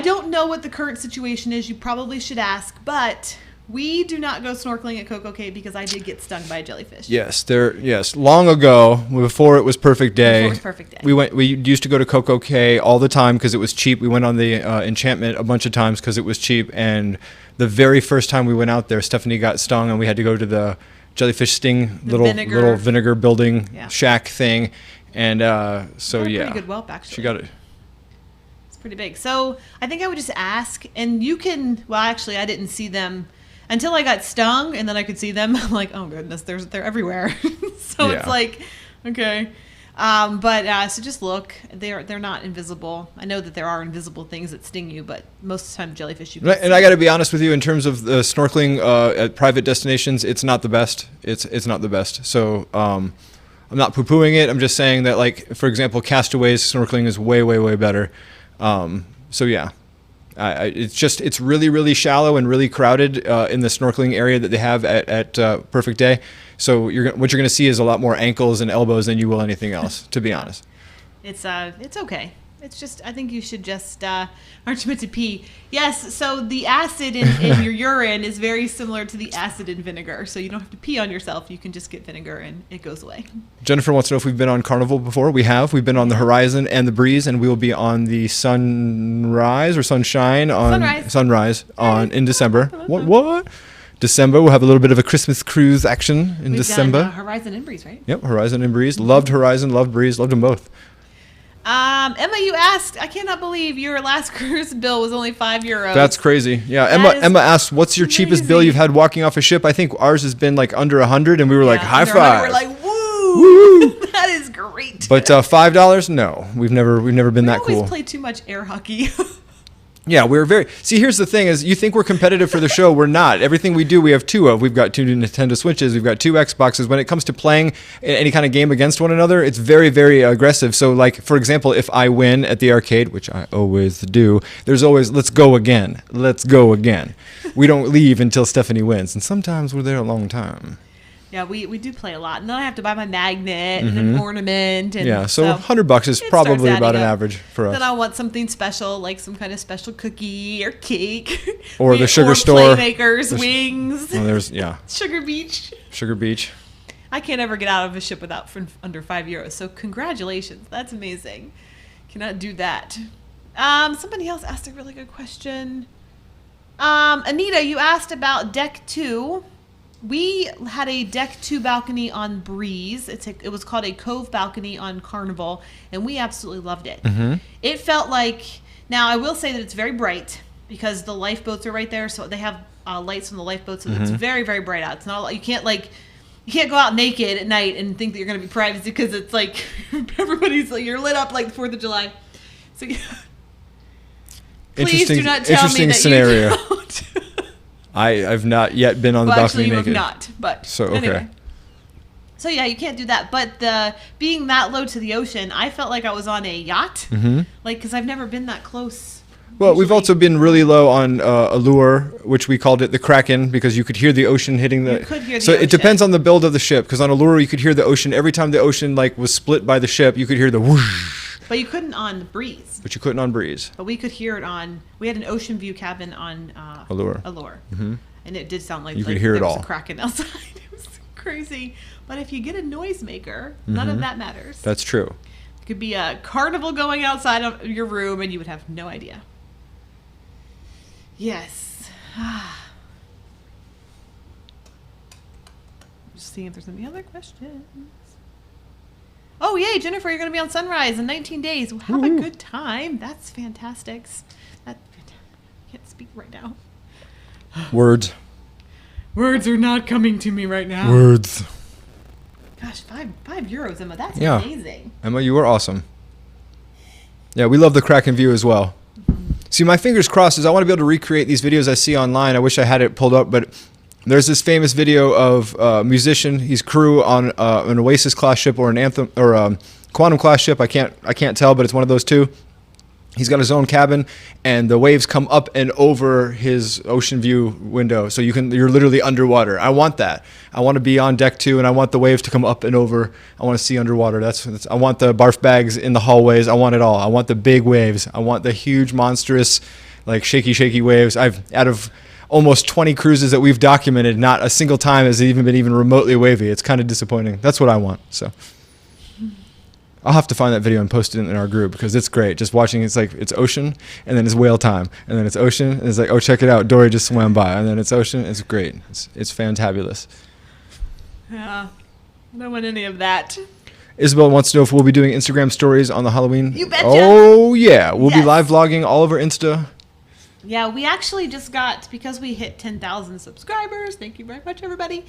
don't know what the current situation is. You probably should ask, but we do not go snorkeling at Coco Cay because I did get stung by a jellyfish. Yes, long ago, before it was Perfect Day. Before it was Perfect Day. We used to go to Coco Cay all the time because it was cheap. We went on the Enchantment a bunch of times because it was cheap. And the very first time we went out there, Stephanie got stung, and we had to go to the jellyfish sting little vinegar building shack thing. And so pretty good whelp, actually. She got it. It's pretty big. So I think I would just ask, and you can. Well, actually, I didn't see them until I got stung, and then I could see them. I'm like, oh goodness, they're everywhere. So it's like, okay. So just look. They're not invisible. I know that there are invisible things that sting you, but most of the time jellyfish you can see. And I got to be honest with you, in terms of the snorkeling at private destinations, it's not the best. It's not the best. So I'm not poo-pooing it. I'm just saying that, like, for example, Castaways snorkeling is way, way, way better. So yeah. It's really, really shallow and really crowded in the snorkeling area that they have at Perfect Day. So what you're going to see is a lot more ankles and elbows than you will anything else, to be honest. It's okay. It's just, I think you should just, aren't you meant to pee? Yes, so the acid in your urine is very similar to the acid in vinegar. So you don't have to pee on yourself. You can just get vinegar and it goes away. Jennifer wants to know if we've been on Carnival before. We have. We've been on the Horizon and the Breeze, and we will be on the Sunrise or Sunshine on Sunrise in December. What? December. We'll have a little bit of a Christmas cruise action in December. Done, Horizon and Breeze, right? Yep, Horizon and Breeze. Loved Horizon, loved Breeze, loved them both. Emma, you asked, I cannot believe your last cruise bill was only €5. That's crazy. Yeah, Emma asked, what's your cheapest bill you've had walking off a ship? I think ours has been like under 100, and we were like, high five. We're like, woo! That is great. But $5? No, we've never been that cool. We always play too much air hockey. Yeah, we're very... See, here's the thing is, you think we're competitive for the show. We're not. Everything we do, we have two of. We've got 2 Nintendo Switches. We've got 2 Xboxes. When it comes to playing any kind of game against one another, it's very, very aggressive. So, like, for example, if I win at the arcade, which I always do, there's always, let's go again. Let's go again. We don't leave until Stephanie wins. And sometimes we're there a long time. Yeah, we do play a lot. And then I have to buy my magnet and an ornament. And yeah, so $100 is probably about an average for us. Then I want something special, like some kind of special cookie or cake. Or the sugar store. Playmakers, wings. Well, Sugar Beach. Sugar Beach. I can't ever get out of a ship without under €5. So congratulations. That's amazing. Cannot do that. Somebody else asked a really good question. Anita, you asked about Deck 2. We had a Deck 2 balcony on Breeze. It was called a Cove balcony on Carnival, and we absolutely loved it. Mm-hmm. It felt like, now I will say that it's very bright because the lifeboats are right there, so they have lights on the lifeboats, so it's very, very bright out. It's not you can't go out naked at night and think that you're going to be private because it's like everybody's like, you're lit up like the 4th of July. So please do not tell me that scenario. You don't. I've not yet been on the balcony naked. Actually, you have not, but so, okay. Anyway. So yeah, you can't do that. But being that low to the ocean, I felt like I was on a yacht, because I've never been that close. Well, we've also been really low on Allure, which we called it the Kraken, because you could hear the ocean hitting the... You could hear the so ocean. It depends on the build of the ship, because on Allure you could hear the ocean. Every time the ocean was split by the ship, you could hear the whoosh. But you couldn't on Breeze. But you couldn't on Breeze. But we could hear it on... We had an ocean view cabin on Allure. Mm-hmm. And it did sound like you could hear it all. There was a Kraken outside. It was crazy. But if you get a noisemaker, none of that matters. That's true. It could be a carnival going outside of your room, and you would have no idea. Yes. Just seeing if there's any other questions. Oh, yay, Jennifer, you're going to be on Sunrise in 19 days. Well, have a good time. That's fantastic. I can't speak right now. Words. Words are not coming to me right now. Words. Gosh, €5, Emma. That's amazing. Emma, you are awesome. Yeah, we love the Kraken view as well. See, my fingers crossed is I want to be able to recreate these videos I see online. I wish I had it pulled up, but there's this famous video of a musician. He's crew on an Oasis class ship or an Anthem or a Quantum class ship. I can't tell, but it's one of those two. He's got his own cabin, and the waves come up and over his ocean view window, so you're literally underwater. I want that. I want to be on deck too, and I want the waves to come up and over. I want to see underwater. I want the barf bags in the hallways. I want it all. I want the big waves. I want the huge, monstrous, like shaky waves. Out of almost 20 cruises that we've documented, not a single time has it even been even remotely wavy. It's kind of disappointing. That's what I want. So I'll have to find that video and post it in our group because it's great. Just watching, it's like it's ocean and then it's whale time and then it's ocean and it's like, oh, check it out, Dory just swam by, and then it's ocean. It's great. It's fantabulous. Yeah, I don't want any of that. Isabel wants to know if we'll be doing Instagram stories on the Halloween. You betcha. Oh yeah, we'll be Yes. live vlogging all over Insta. Yeah, we actually just got, because we hit 10,000 subscribers. Thank you very much, everybody.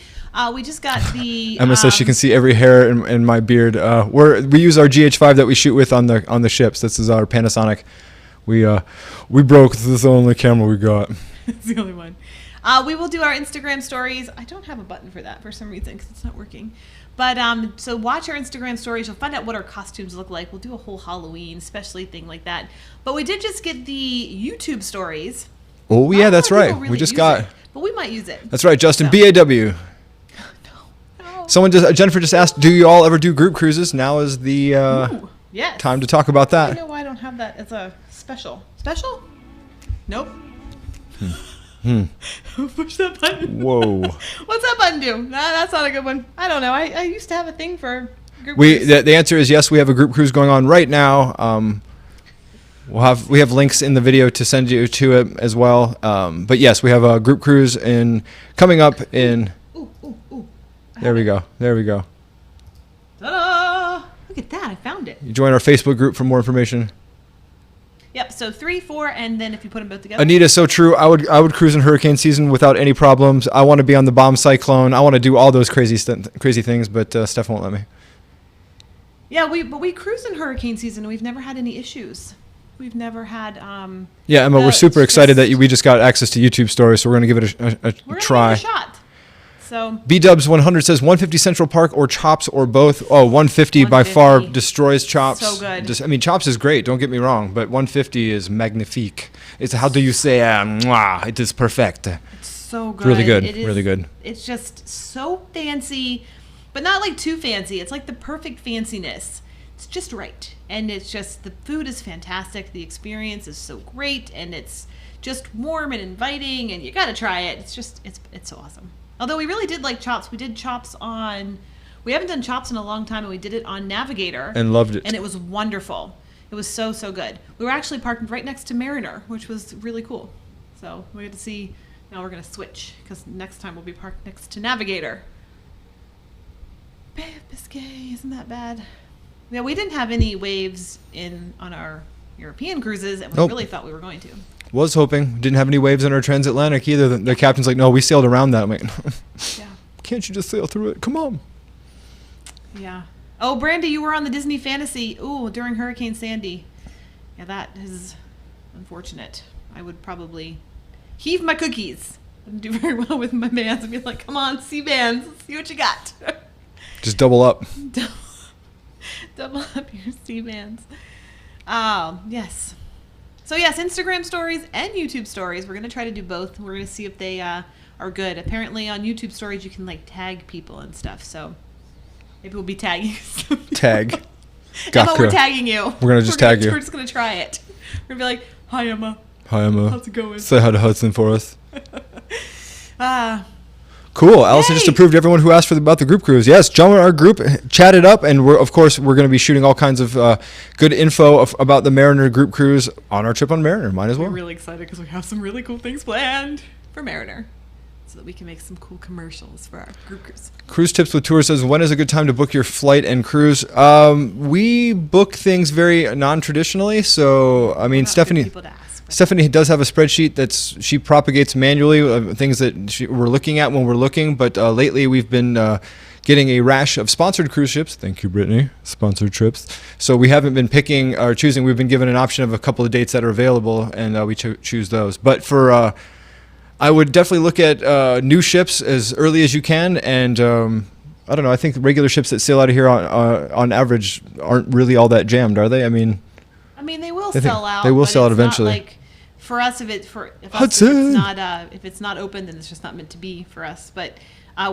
We just got the. Emma says she can see every hair in my beard. We use our GH5 that we shoot with on the ships. This is our Panasonic. We broke. This is the only camera we got. It's the only one. We will do our Instagram stories. I don't have a button for that for some reason because it's not working. But so watch our Instagram stories. You'll find out what our costumes look like. We'll do a whole Halloween specially thing like that. But we did just get the YouTube stories. Oh yeah, that's right. Really We just got. But we might use it. That's right, Justin. So. BAW. No. Jennifer just asked, do you all ever do group cruises? Now is the Ooh, yes. time to talk about I that. don't know why I don't have that as a special. Special? Nope. Push that button. Whoa. What's that button do? Nah, that's not a good one. I don't know. I used to have a thing for group We cruise. the answer is yes. We have a group cruise going on right now. We have links in the video to send you to it as well. But yes, we have a group cruise coming up in. Ooh. There we go. Ta-da! Look at that. I found it. You join our Facebook group for more information. Yep. So 3, 4, and then if you put them both together. Anita, so true. I would cruise in hurricane season without any problems. I want to be on the bomb cyclone. I want to do all those crazy things, but Steph won't let me. Yeah, we cruise in hurricane season and we've never had any issues. We've never had. Yeah, Emma, we're it's super excited just- that we just got access to YouTube stories, so we're going to give it We're a gonna try. give it a shot. So B-Dubs100 says 150 Central Park or Chops or both. Oh, 150 by far 150. destroys Chops. So good. I mean, Chops is great, don't get me wrong, but 150 is magnifique. It's, how do you say, mwah, it is perfect. it's so good. Really good, It is- really good. It's just so fancy, but not like too fancy. It's like the perfect fanciness. It's just right. And it's just, the food is fantastic. The experience is so great. And it's just warm and inviting. And you got to try it. It's just, it's so awesome. Although we really did like Chops. We did Chops we haven't done Chops in a long time. And we did it on Navigator. And loved it. And it was wonderful. It was so good. We were actually parked right next to Mariner, which was really cool. So we had to see, now we're going to switch. Because next time we'll be parked next to Navigator. Bay of Biscay, isn't that bad? Yeah, we didn't have any waves on our European cruises, and we Nope. really thought we were going to. Was hoping. Didn't have any waves on our transatlantic either. The captain's like, no, we sailed around that. I'm like, Yeah. can't you just sail through it? Come on. Yeah. Oh, Brandy, you were on the Disney Fantasy. Ooh, during Hurricane Sandy. Yeah, that is unfortunate. I would probably heave my cookies. I didn't do very well with my bands. I'd be like, come on, sea bands. Let's see what you got. Just double up. Double up your sea bands. Yes. So yes, Instagram stories and YouTube stories. We're going to try to do both. We're going to see if they are good. Apparently on YouTube stories you can like tag people and stuff. So maybe we'll be tagging some Tag. Emma, we're Gaka. tagging you. We're gonna just tag you. We're just going to try it. We're going to be like, hi Emma. Hi, Emma. How's it going? Say hi to Hudson for us. Cool. Allison just Yay! approved everyone who asked about the group cruise. Yes, join our group, chat it up, and we're going to be shooting all kinds of good info about the Mariner group cruise on our trip on Mariner. Might as We're well. really excited because we have some really cool things planned for Mariner so that we can make some cool commercials for our group cruise. Cruise Tips with Tours says, when is a good time to book your flight and cruise? We book things very non-traditionally. So, I mean, What about good Stephanie, people to ask Stephanie does have a spreadsheet she propagates manually things that we're looking at when we're looking. But lately we've been getting a rash of sponsored cruise ships. Thank you, Brittany. Sponsored trips. So we haven't been picking or choosing. We've been given an option of a couple of dates that are available, and we choose those. But for I would definitely look at new ships as early as you can, and I don't know. I think regular ships that sail out of here on average aren't really all that jammed, are they? I mean, they will sell out. They will but sell out it's not eventually. like for us, if it's not open, then it's just not meant to be for us. But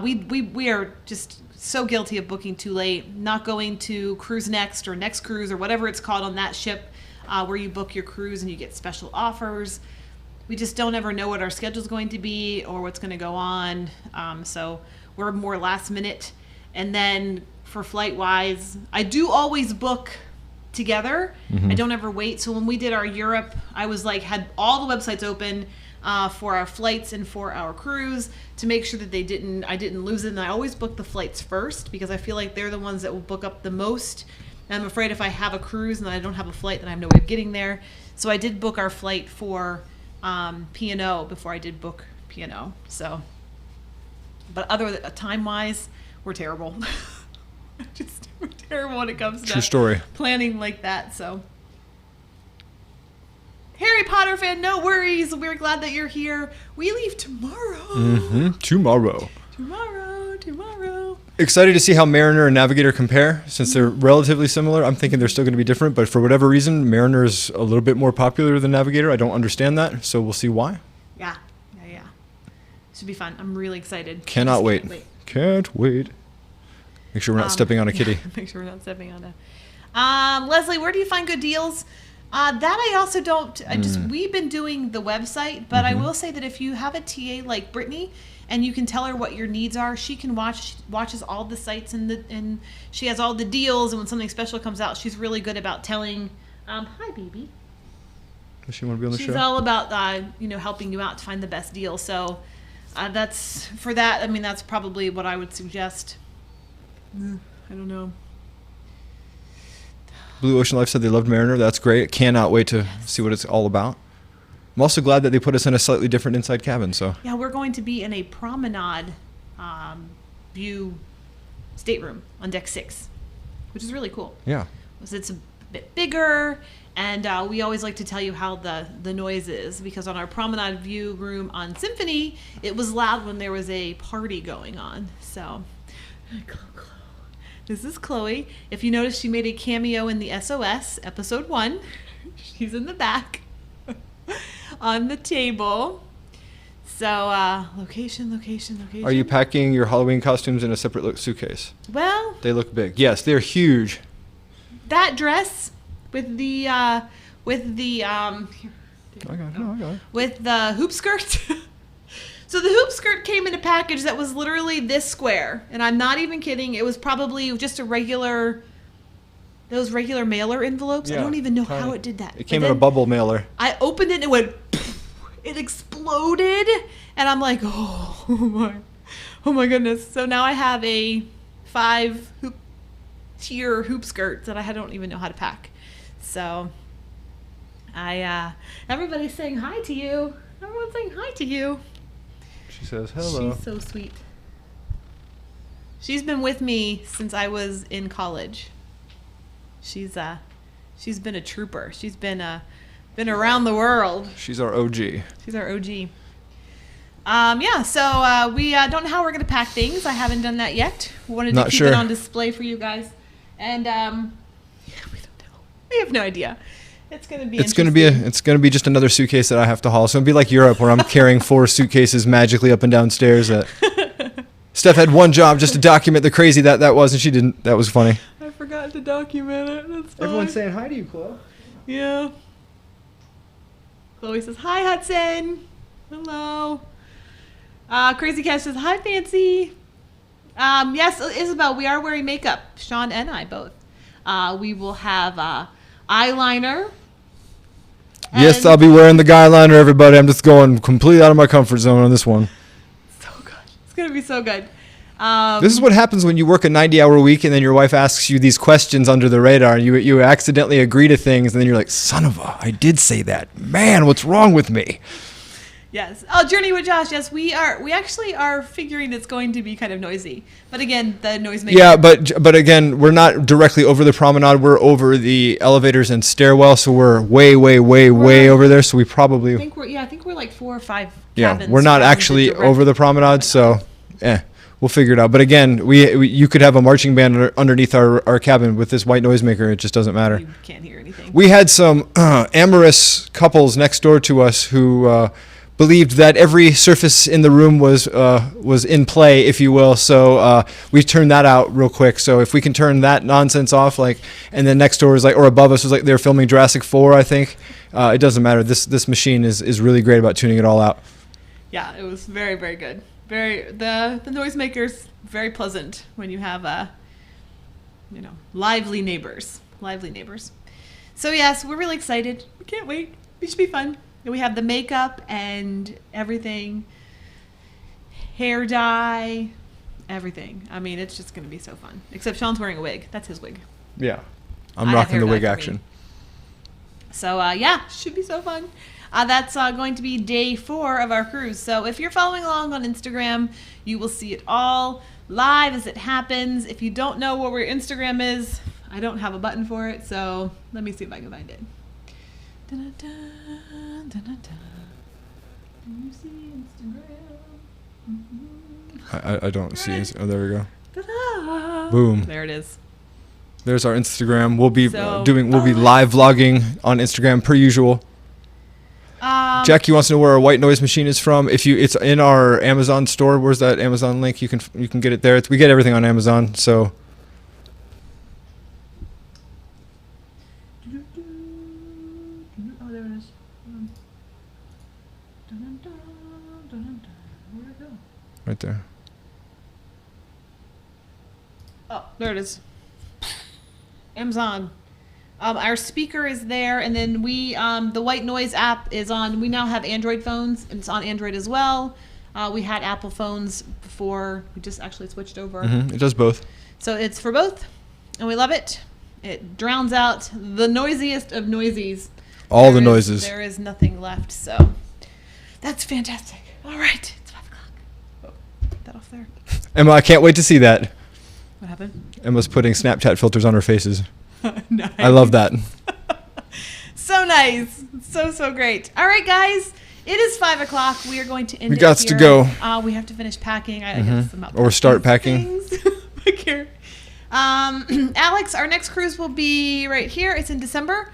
we are just so guilty of booking too late, not going to Cruise Next or Next Cruise or whatever it's called on that ship, where you book your cruise and you get special offers. We just don't ever know what our schedule is going to be or what's going to go on. So we're more last minute. And then for flight wise, I do always book together. I don't ever wait. So when we did our Europe, I was like, had all the websites open for our flights and for our cruise to make sure that I didn't lose it. And I always book the flights first because I feel like they're the ones that will book up the most. And I'm afraid if I have a cruise and I don't have a flight, then I have no way of getting there. So I did book our flight for P&O before I did book P&O. So, but time-wise, we're terrible. We're terrible when it comes to True story. planning like that. So, Harry Potter fan, no worries. We're glad that you're here. We leave tomorrow. Tomorrow. Excited to see how Mariner and Navigator compare, since they're relatively similar. I'm thinking they're still going to be different, but for whatever reason, Mariner is a little bit more popular than Navigator. I don't understand that, so we'll see why. Yeah. Should be fun. I'm really excited. Can't wait. Make sure we're not stepping on a kitty. Make sure we're not stepping on a. Leslie, where do you find good deals? That I also don't. We've been doing the website, but I will say that if you have a TA like Brittany, and you can tell her what your needs are, she can watches all the sites and she has all the deals. And when something special comes out, she's really good about telling. Hi, baby. Does she want to be on the show? She's all about helping you out to find the best deal. So that's for that. I mean, that's probably what I would suggest. I don't know. Blue Ocean Life said they loved Mariner. That's great. Cannot wait to see what it's all about. I'm also glad that they put us in a slightly different inside cabin. So yeah, we're going to be in a promenade view stateroom on deck 6, which is really cool. Yeah, it's a bit bigger, and we always like to tell you how the noise is, because on our promenade view room on Symphony, it was loud when there was a party going on. So this is Chloe. If you notice, she made a cameo in the SOS episode 1. She's in the back on the table. So location. Are you packing your Halloween costumes in a separate suitcase? Well, they look big. Yes, they're huge. That dress with the I got it. With the hoop skirt. So the hoop skirt came in a package that was literally this square, and I'm not even kidding. It was probably just those regular mailer envelopes. Yeah, I don't even know how it did that. It came in a bubble mailer. I opened it and it went, it exploded, and I'm like, oh my goodness. So now I have a 5 tier hoop skirt that I don't even know how to pack. So everybody's saying hi to you. Everyone's saying hi to you. She says hello. She's so sweet. She's been with me since I was in college. She's been a trooper. She's been around the world. She's our OG. Yeah, so we don't know how we're going to pack things. I haven't done that yet. We wanted to keep it on display for you guys. And we don't know. We have no idea. It's going to be It's going to be just another suitcase that I have to haul. So it'll be like Europe, where I'm carrying 4 suitcases magically up and down stairs. Steph had one job, just to document the crazy that was, and she didn't. That was funny. I forgot to document it. That's fine. Everyone's saying hi to you, Chloe. Yeah. Chloe says, hi, Hudson. Hello. Crazy Cat says, hi, Fancy. Yes, Isabel, we are wearing makeup. Sean and I both. We will have eyeliner. Yes, I'll be wearing the guy liner, everybody. I'm just going completely out of my comfort zone on this one. So good. It's going to be so good. This is what happens when you work a 90-hour week and then your wife asks you these questions under the radar and you accidentally agree to things and then you're like, son of a, I did say that. Man, what's wrong with me? Yes. Oh, Journey with Josh. Yes, we actually are figuring it's going to be kind of noisy. But again, the noisemaker. Yeah, but again, we're not directly over the promenade. We're over the elevators and stairwell, so we're way over there. So we probably. I think we're like 4 or 5 Yeah, cabins. we're not actually over the promenade, so we'll figure it out. But again, you could have a marching band underneath our cabin with this white noisemaker. It just doesn't matter. You can't hear anything. We had some amorous couples next door to us who believed that every surface in the room was in play, if you will. So we turned that out real quick. So if we can turn that nonsense off, and then next door is or above us was they're filming Jurassic 4, I think. It doesn't matter. This machine is really great about tuning it all out. Yeah, it was very, very good. The noisemakers very pleasant when you have lively neighbors. So yes, we're really excited. We can't wait. It should be fun. We have the makeup and everything, hair dye, everything. I mean, it's just going to be so fun. Except Sean's wearing a wig. That's his wig. Yeah, I'm I rocking have the hair wig dye for action. me. So should be so fun. That's going to be day 4 of our cruise. So if you're following along on Instagram, you will see it all live as it happens. If you don't know where your Instagram is, I don't have a button for it. So let me see if I can find it. Da-da-da, da-da-da. Can you see Instagram? I don't see. Oh, there we go. Ta-da. Boom. There it is. There's our Instagram. We'll be So, live vlogging on Instagram per usual. Jackie wants to know where our white noise machine is from. It's in our Amazon store. Where's that Amazon link? You can get it there. We get everything on Amazon. So. Oh, there it is. Where'd it go? Right there. Oh, there it is. Amazon. Our speaker is there, and then the White Noise app is on. We now have Android phones, and it's on Android as well. We had Apple phones before. We just actually switched over. Mm-hmm. It does both. So it's for both, and we love it. It drowns out the noisiest of noisies. All the noises. There is nothing left, so that's fantastic. All right, it's 5 o'clock. Oh, put that off there. Emma, I can't wait to see that. What happened? Emma's putting Snapchat filters on her faces. Nice. I love that. So nice. So great. All right, guys. It is 5 o'clock. We are going to end We gots it to here. go. We have to finish packing. I guess I'm about Or start these packing. things. Back here. Alex, our next cruise will be right here. It's in December.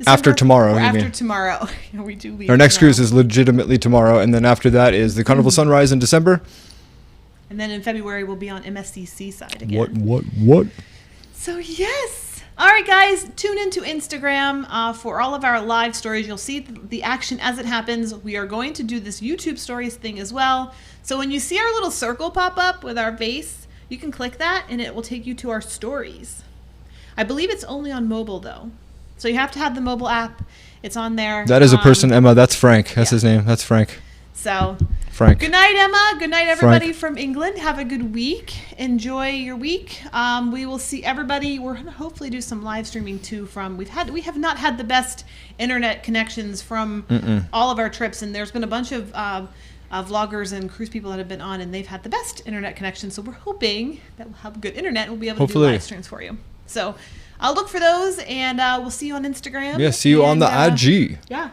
After tomorrow, Or you after mean. tomorrow. We do leave Our next tomorrow. cruise is legitimately tomorrow, and then after that is the Carnival Sunrise in December. And then in February, we'll be on MSC side again. What? So yes. All right, guys, tune into Instagram for all of our live stories. You'll see the action as it happens. We are going to do this YouTube stories thing as well. So when you see our little circle pop up with our face, you can click that and it will take you to our stories. I believe it's only on mobile though. So you have to have the mobile app. It's on there. That is a person, Emma. That's Frank. That's yeah. his name. That's Frank. So Frank. good night, Emma. Good night, everybody Frank. from England. Have a good week. Enjoy your week. We will see everybody. We're gonna hopefully do some live streaming too. We have not had the best internet connections from all of our trips, and there's been a bunch of vloggers and cruise people that have been on, and they've had the best internet connection. So we're hoping that we'll have good internet and we'll be able to do live streams for you. So I'll look for those, and we'll see you on Instagram. Yeah, see you on the IG. Yeah.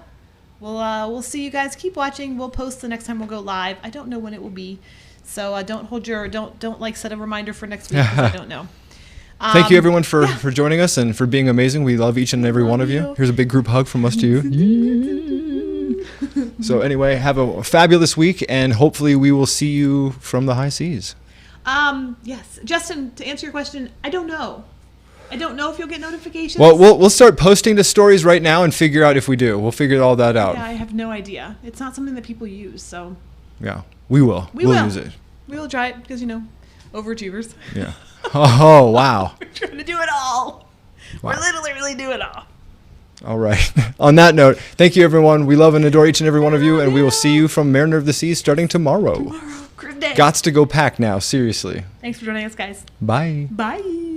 We'll see you guys. Keep watching. We'll post the next time we'll go live. I don't know when it will be, so don't set a reminder for next week 'cause I don't know. Thank you everyone for joining us and for being amazing. We love each and every one of you. Here's a big group hug from us to you. So anyway, have a fabulous week, and hopefully we will see you from the high seas. Yes, Justin. To answer your question, I don't know. I don't know if you'll get notifications. Well, we'll start posting the stories right now and figure out if we do. We'll figure all that out. Yeah, I have no idea. It's not something that people use, so. Yeah, we will. We'll use it. We will try it because overachievers. Yeah. Oh, wow. We're trying to do it all. Wow. We're literally really doing it all. All right. On that note, thank you everyone. We love and adore each and every one of you, and we will see you from Mariner of the Seas starting tomorrow. Good today. Gots to go pack now, seriously. Thanks for joining us, guys. Bye. Bye.